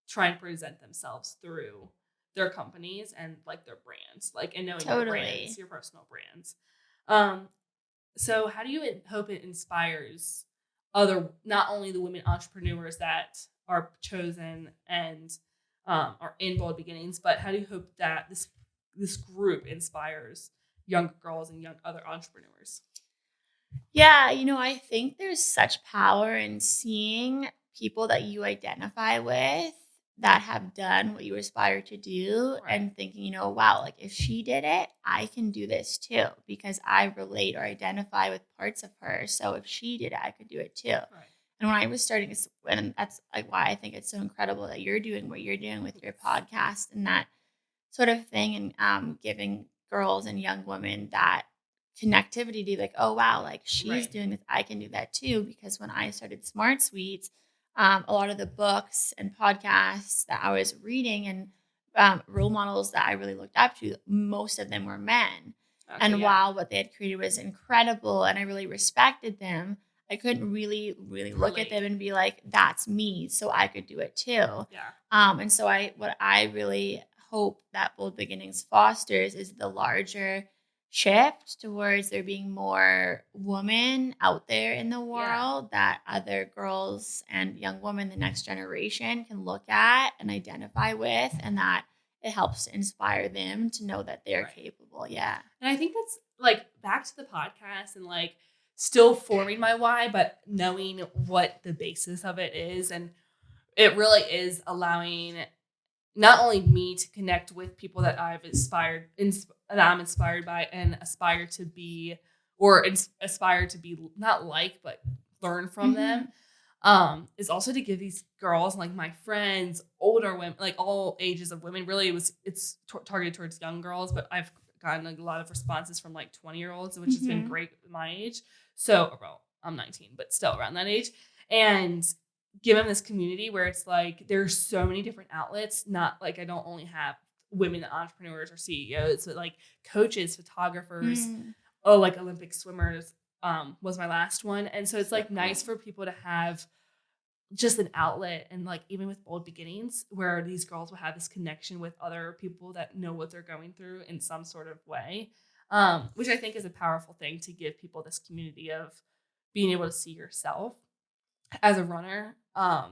trying to present themselves through their companies and like their brands, like, and knowing your brands, your personal brands. So how do you hope it inspires not only the women entrepreneurs that are chosen and are in Bold Beginnings, but how do you hope that this group inspires young girls and young other entrepreneurs? Yeah, I think there's such power in seeing people that you identify with that have done what you aspire to do, and thinking, wow, like if she did it, I can do this too, because I relate or identify with parts of her. So if she did it, I could do it too. And when I was starting, and that's like why I think it's so incredible that you're doing what you're doing with your podcast and that sort of thing, and giving girls and young women that connectivity to like, oh wow, like she's doing this, I can do that too. Because when I started SmartSweets, a lot of the books and podcasts that I was reading and role models that I really looked up to, most of them were men. While what they had created was incredible and I really respected them, I couldn't really look at them and be like, that's me, so I could do it too. And so what I really hope that Bold Beginnings fosters is the larger shift towards there being more women out there in the world that other girls and young women, the next generation, can look at and identify with, and that it helps to inspire them to know that they're capable. And I think that's like back to the podcast and like still forming my why, but knowing what the basis of it is. And it really is allowing not only me to connect with people that I'm inspired by and aspire to be not like, but learn from them, is also to give these girls, like my friends, older women, like all ages of women. Really, it's targeted towards young girls, but I've gotten a lot of responses from like 20-year-olds, which has been great at my age. So, well, I'm 19, but still around that age. And give them this community where it's like there's so many different outlets. Not like I don't only have women entrepreneurs or CEOs, but like coaches, photographers, like Olympic swimmers was my last one. And so it's like nice for people to have just an outlet, and like even with Bold Beginnings, where these girls will have this connection with other people that know what they're going through in some sort of way, which I think is a powerful thing to give people this community of being able to see yourself as a runner.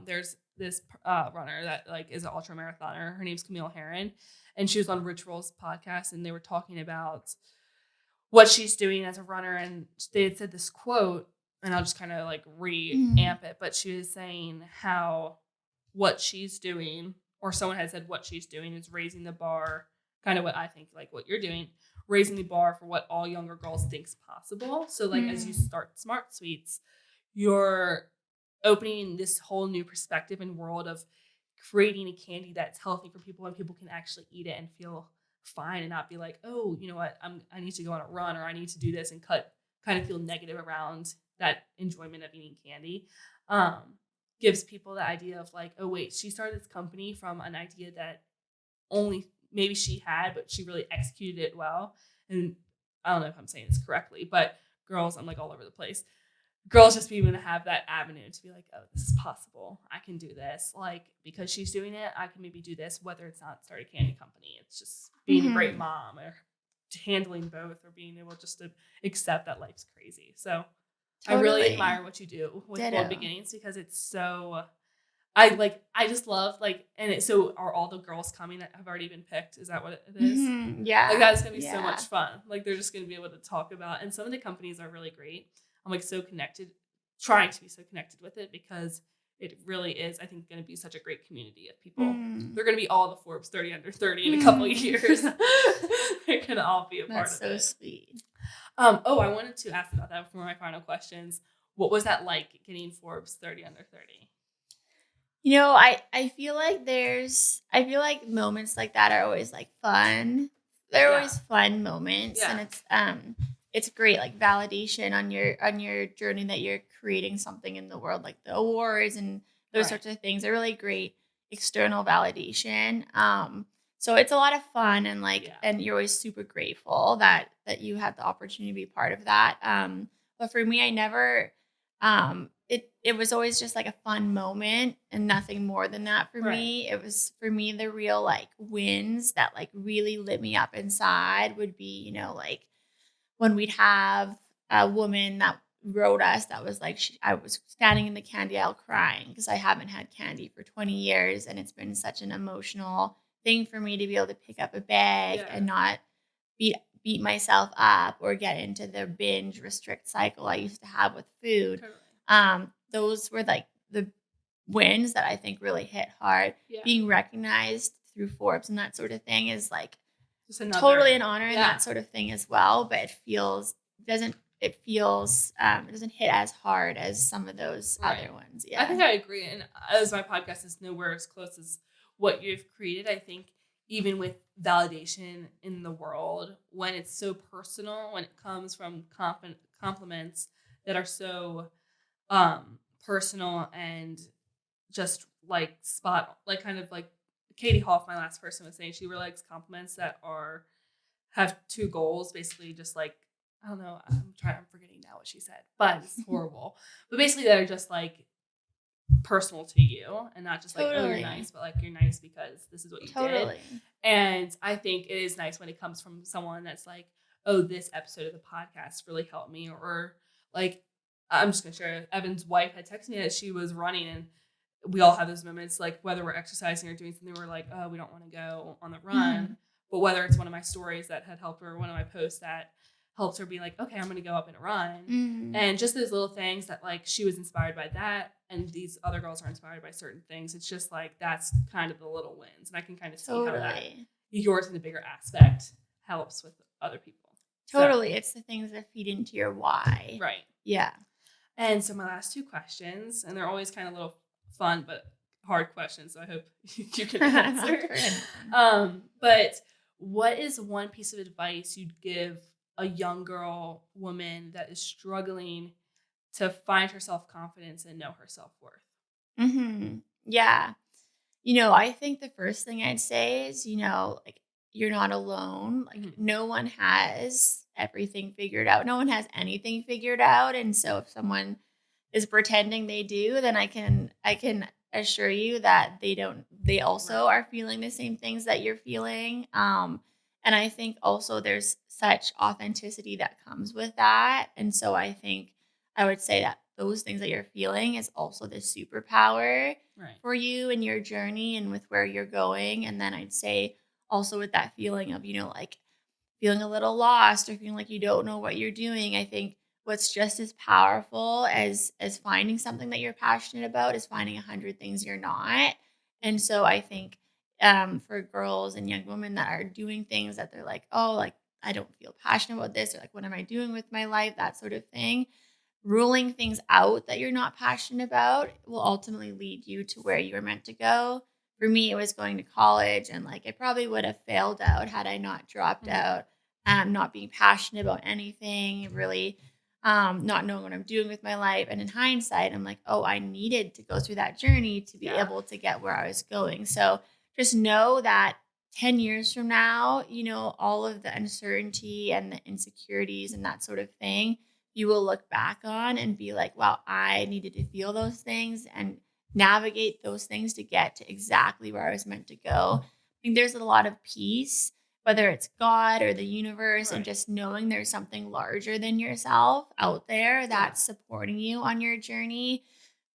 There's this runner that like is an ultra marathoner. Her name's Camille Herron, and she was on Rich Roll's podcast, and they were talking about what she's doing as a runner, and they had said this quote, and I'll just kind of like reamp it, but she was saying how what she's doing, or someone had said what she's doing, is raising the bar, kind of what I think like what you're doing, raising the bar for what all younger girls think's possible. So like as you start SmartSweets, you're opening this whole new perspective and world of creating a candy that's healthy for people and people can actually eat it and feel fine and not be like, oh, you know what, I need to go on a run, or I need to do this, and kind of feel negative around that enjoyment of eating candy. Gives people the idea of like, oh wait, she started this company from an idea that only maybe she had, but she really executed it well. And I don't know if I'm saying this correctly, but girls, I'm like all over the place. Girls just being able to have that avenue to be like, oh, this is possible. I can do this. Like, because she's doing it, I can maybe do this, whether it's not start a candy company. It's just being a great mom, or handling both, or being able just to accept that life's crazy. So I really admire what you do with Bold Beginnings, because it's so, I just love, like, so are all the girls coming that have already been picked? Is that what it is? Yeah. Like, that's going to be so much fun. Like, they're just going to be able to talk about, and some of the companies are really great. I'm like so connected, trying to be so connected with it, because it really is, I think, going to be such a great community of people. They're going to be all the Forbes 30 under 30 in a couple of years. They're going to all be a part of it. That's so sweet. I wanted to ask about that for my final questions. What was that like, getting Forbes 30 under 30? You know, I feel like moments like that are always like fun. They're always fun moments, and it's great, like validation on your journey that you're creating something in the world, like the awards and those sorts of things are really great external validation. So it's a lot of fun, and and you're always super grateful that you had the opportunity to be part of that. But for me, I never, it was always just like a fun moment and nothing more than that for me. It was, for me, the real like wins that like really lit me up inside would be, you know, like when we'd have a woman that wrote us that was like, I was standing in the candy aisle crying because I haven't had candy for 20 years. And it's been such an emotional thing for me to be able to pick up a bag and not beat myself up or get into the binge restrict cycle I used to have with food. Totally. Those were like the wins that I think really hit hard. Being recognized through Forbes and that sort of thing is like totally an honor and that sort of thing as well. But it doesn't hit as hard as some of those other ones. I think I agree. And as my podcast is nowhere as close as what you've created, I think even with validation in the world, when it's so personal, when it comes from compliments that are so personal and just like kind of like Katie Hoff, my last person, was saying she really likes compliments that have two goals, basically just like, I don't know, I'm forgetting now what she said, but it's horrible. But basically that are just like personal to you and not just like, oh, you're nice, but like you're nice because this is what you did. And I think it is nice when it comes from someone that's like, oh, this episode of the podcast really helped me, or like, I'm just gonna share, Evan's wife had texted me that she was running, and we all have those moments, like whether we're exercising or doing something, we're like, oh, we don't want to go on the run, but whether it's one of my stories that had helped her, or one of my posts that helped her be like, okay, I'm going to go up and run. And just those little things that like she was inspired by that, and these other girls are inspired by certain things. It's just like, that's kind of the little wins. And I can kind of see how that yours in the bigger aspect helps with other people. Totally. So, it's the things that feed into your why. Right. Yeah. And so my last two questions, and they're always kind of little fun, but hard questions. So I hope you can answer. But what is one piece of advice you'd give a young woman that is struggling to find her self-confidence and know her self-worth? Yeah. You know, I think the first thing I'd say is, you know, like, you're not alone. Like, no one has everything figured out. No one has anything figured out. And so if someone is pretending they do, then I can assure you that they also are feeling the same things that you're feeling. And I think also there's such authenticity that comes with that. And so I think I would say that those things that you're feeling is also the superpower for you in your journey and with where you're going. And then I'd say also with that feeling of, you know, like feeling a little lost or feeling like you don't know what you're doing, I think what's just as powerful as finding something that you're passionate about is finding 100 things you're not. And so I think for girls and young women that are doing things that they're like, oh, like, I don't feel passionate about this, or like, what am I doing with my life? That sort of thing. Ruling things out that you're not passionate about will ultimately lead you to where you're meant to go. for me, it was going to college, and like I probably would have failed out had I not dropped out, not being passionate about anything, really not knowing what I'm doing with my life. And in hindsight, I'm like, oh, I needed to go through that journey to be able to get where I was going. So just know that 10 years from now, all of the uncertainty and the insecurities and that sort of thing, you will look back on and be like, wow, I needed to feel those things and navigate those things to get to exactly where I was meant to go. I think there's a lot of peace, whether it's God or the universe, and just knowing there's something larger than yourself out there that's supporting you on your journey.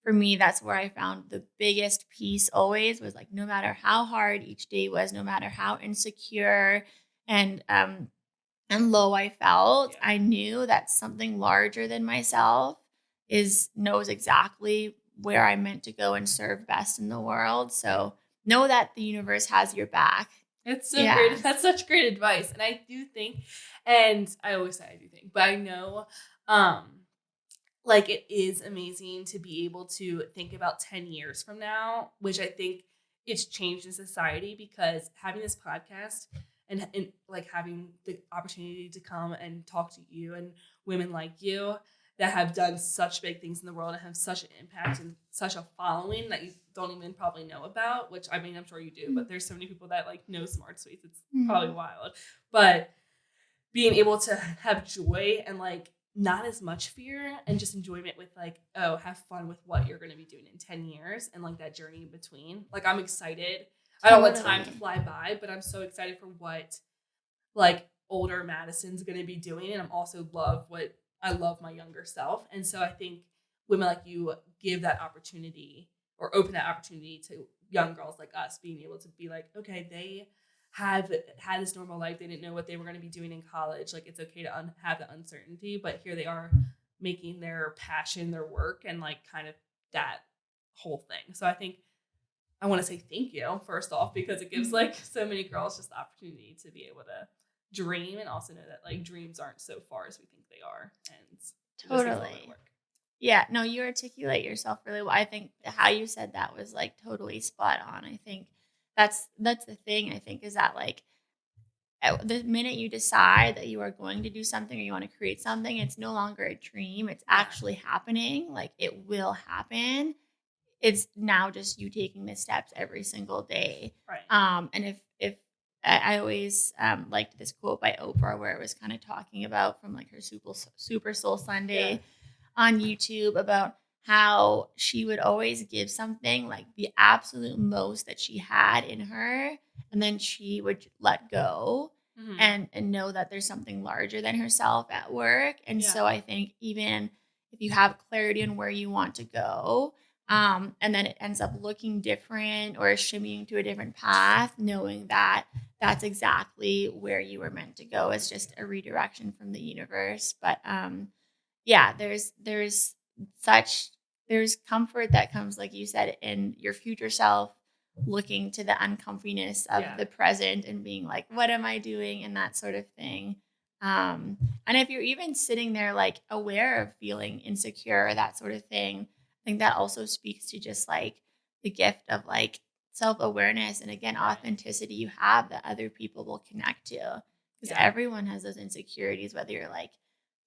For me, that's where I found the biggest peace always was like, no matter how hard each day was, no matter how insecure and low I felt, I knew that something larger than myself knows exactly where I'm meant to go and serve best in the world. So know that the universe has your back. It's so great. That's such great advice. And I do think, and I always say I do think, but I know like it is amazing to be able to think about 10 years from now, which I think it's changed in society because having this podcast and like having the opportunity to come and talk to you and women like you that have done such big things in the world and have such an impact and such a following that you don't even probably know about, which I mean, I'm sure you do, but there's so many people that like know SmartSweets. It's probably wild. But being able to have joy and like not as much fear and just enjoyment with like, oh, have fun with what you're going to be doing in 10 years and like that journey in between. Like I'm excited. I don't want time to fly by, but I'm so excited for what like older Madison's going to be doing. And I'm also I love my younger self. And so I think women like you give that opportunity or open that opportunity to young girls like us being able to be like, okay, they have had this normal life. They didn't know what they were going to be doing in college. Like it's okay to have the uncertainty, but here they are making their passion their work and like kind of that whole thing. So I think I want to say thank you first off, because it gives like so many girls just the opportunity to be able to dream and also know that like dreams aren't so far as we think they are. And totally. Yeah, no, you articulate yourself really well. I think how you said that was like totally spot on. I think that's the thing, I think, is that like the minute you decide that you are going to do something or you want to create something, it's no longer a dream. It's actually happening. Like it will happen. It's now just you taking the steps every single day. Right. And if I always liked this quote by Oprah where it was kind of talking about from like her Super Soul Sunday on YouTube about how she would always give something like the absolute most that she had in her, and then she would let go and know that there's something larger than herself at work. And so I think even if you have clarity on where you want to go, and then it ends up looking different or shimmying to a different path, knowing that that's exactly where you were meant to go is just a redirection from the universe. But there's comfort that comes, like you said, in your future self looking to the uncomfiness of the present and being like, what am I doing? And that sort of thing. And if you're even sitting there like aware of feeling insecure or that sort of thing, I think that also speaks to just like the gift of like self-awareness and again authenticity you have that other people will connect to, because everyone has those insecurities, whether you're like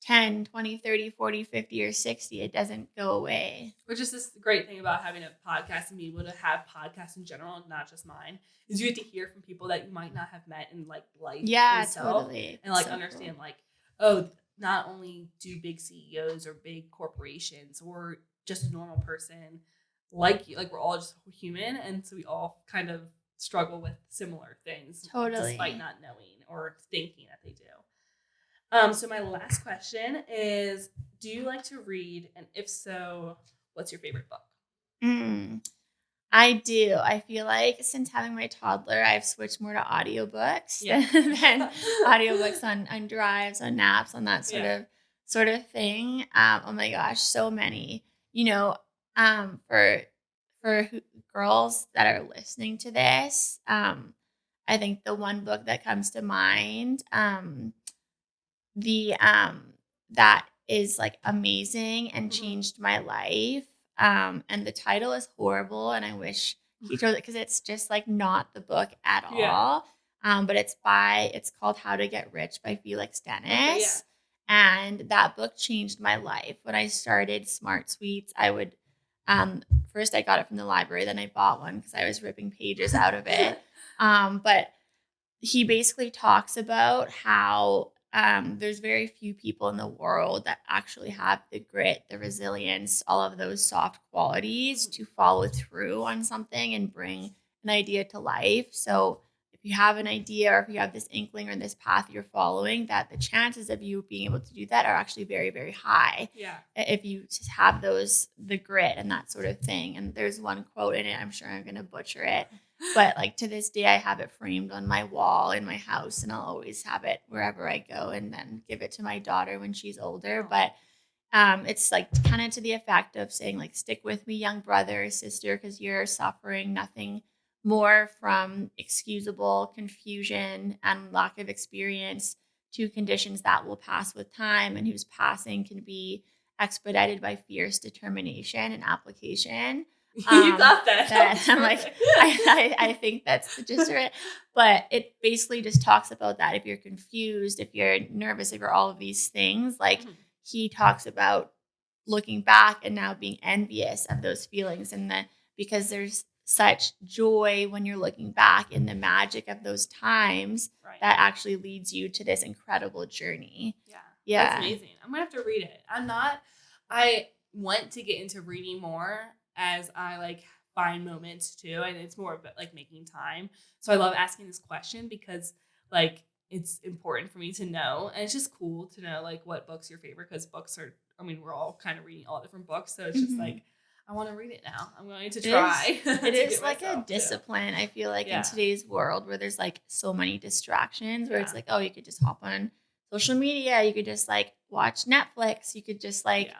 10, 20, 30, 40, 50, or 60, it doesn't go away. Which is this great thing about having a podcast and being able to have podcasts in general, not just mine, is you get to hear from people that you might not have met in like life itself. Totally. And like understand like, oh, not only do big CEOs or big corporations or just a normal person like you, like we're all just human, and so we all kind of struggle with similar things despite not knowing or thinking that they do. So my last question is, do you like to read? And if so, what's your favorite book? I do. I feel like since having my toddler, I've switched more to audiobooks than audiobooks on drives, on naps, on that sort of thing. Oh my gosh, so many. For girls that are listening to this, I think the one book that comes to mind, that is like amazing and changed my life. And the title is horrible, and I wish He chose it because it's just like not the book at all. Yeah. But it's called How to Get Rich by Felix Dennis. Okay, yeah. And that book changed my life. When I started SmartSweets, I would, first I got it from the library, then I bought one because I was ripping pages out of it. But he basically talks about how there's very few people in the world that actually have the grit, the resilience, all of those soft qualities to follow through on something and bring an idea to life. So if you have an idea or if you have this inkling or this path you're following, that the chances of you being able to do that are actually very, very high. Yeah. If you just have the grit and that sort of thing. And there's one quote in it, I'm sure I'm going to butcher it, but like to this day, I have it framed on my wall in my house, and I'll always have it wherever I go, and then give it to my daughter when she's older. But it's like kind of to the effect of saying like, stick with me, young brother or sister, because you're suffering nothing more from excusable confusion and lack of experience to conditions that will pass with time, and whose passing can be expedited by fierce determination and application. You got that. I'm like, I think that's the gist of it. But it basically just talks about that. If you're confused, if you're nervous, if you're all of these things, like he talks about looking back and now being envious of those feelings, and that because there's such joy when you're looking back in the magic of those times that actually leads you to this incredible journey. Yeah. That's amazing. I'm gonna have to read it. I want to get into reading more as I like find moments too, and it's more about like making time. So I love asking this question because like it's important for me to know, and it's just cool to know like what book's your favorite, because books are, I mean, we're all kind of reading all different books, so it's just like I want to read it now. I'm going to try. It is like a discipline. I feel like in today's world where there's like so many distractions, where it's like, oh, you could just hop on social media, you could just like watch Netflix, you could just like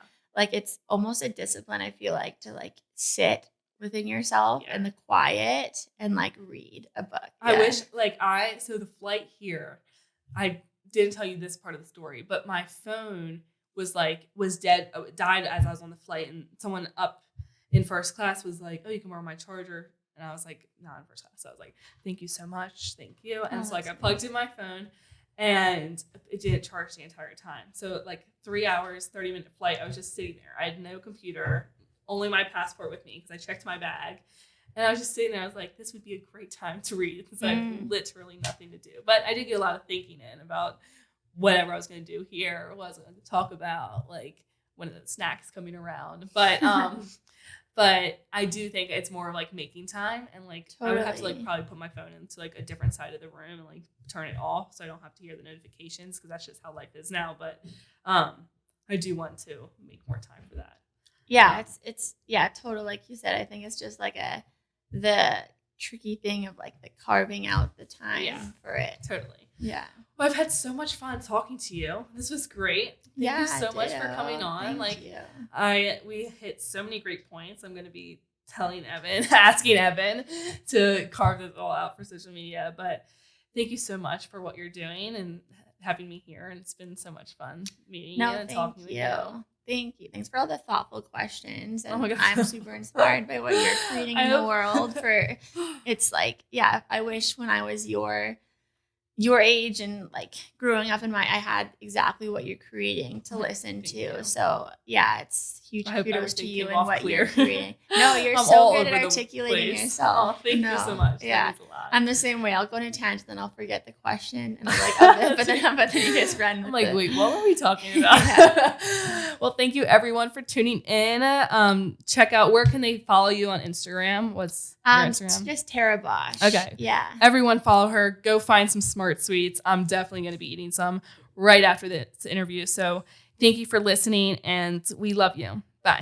it's almost a discipline, I feel like, to like sit within yourself in the quiet and like read a book. I wish like so the flight here, I didn't tell you this part of the story, but my phone was dead, died as I was on the flight, and someone up in first class was like, oh, you can borrow my charger. And I was like, not in first class. So I was like, thank you so much. Thank you. And so like I plugged in my phone, and it didn't charge the entire time. So like 3 hours, 30-minute flight, I was just sitting there. I had no computer, only my passport with me because I checked my bag. And I was just sitting there. I was like, this would be a great time to read because I have literally nothing to do. But I did get a lot of thinking in about whatever I was going to do here, or what I was going to talk about, like when the snacks coming around. But but I do think it's more like making time, and like I would have to like probably put my phone into like a different side of the room and like turn it off so I don't have to hear the notifications, because that's just how life is now. But I do want to make more time for that. Yeah, it's totally like you said. I think it's just like the tricky thing of like the carving out the time for it. Totally. Yeah. Well, I've had so much fun talking to you. This was great. Thank you so much for coming on. We hit so many great points. I'm going to be asking Evan to carve this all out for social media. But thank you so much for what you're doing and having me here. And it's been so much fun meeting you and talking with you. Thank you. Thanks for all the thoughtful questions. And oh my God. I'm super inspired by what you're creating in the world. It's like, I wish when I was your age and like growing up I had exactly what you're creating to listen to. You. So it's huge kudos to you and what you're creating. No, you're so good at articulating yourself. Oh, thank you so much. Yeah. That means a lot. I'm the same way. I'll go on a tangent, then I'll forget the question, and I'm like, oh, but then you just run. I'm like, wait, what were we talking about? Well, thank you everyone for tuning in. Check out, where can they follow you on Instagram? What's your Instagram? Just Tara Bosch. Okay. Yeah. Everyone follow her. Go find some SmartSweets. I'm definitely going to be eating some right after this interview. So thank you for listening, and we love you. Bye.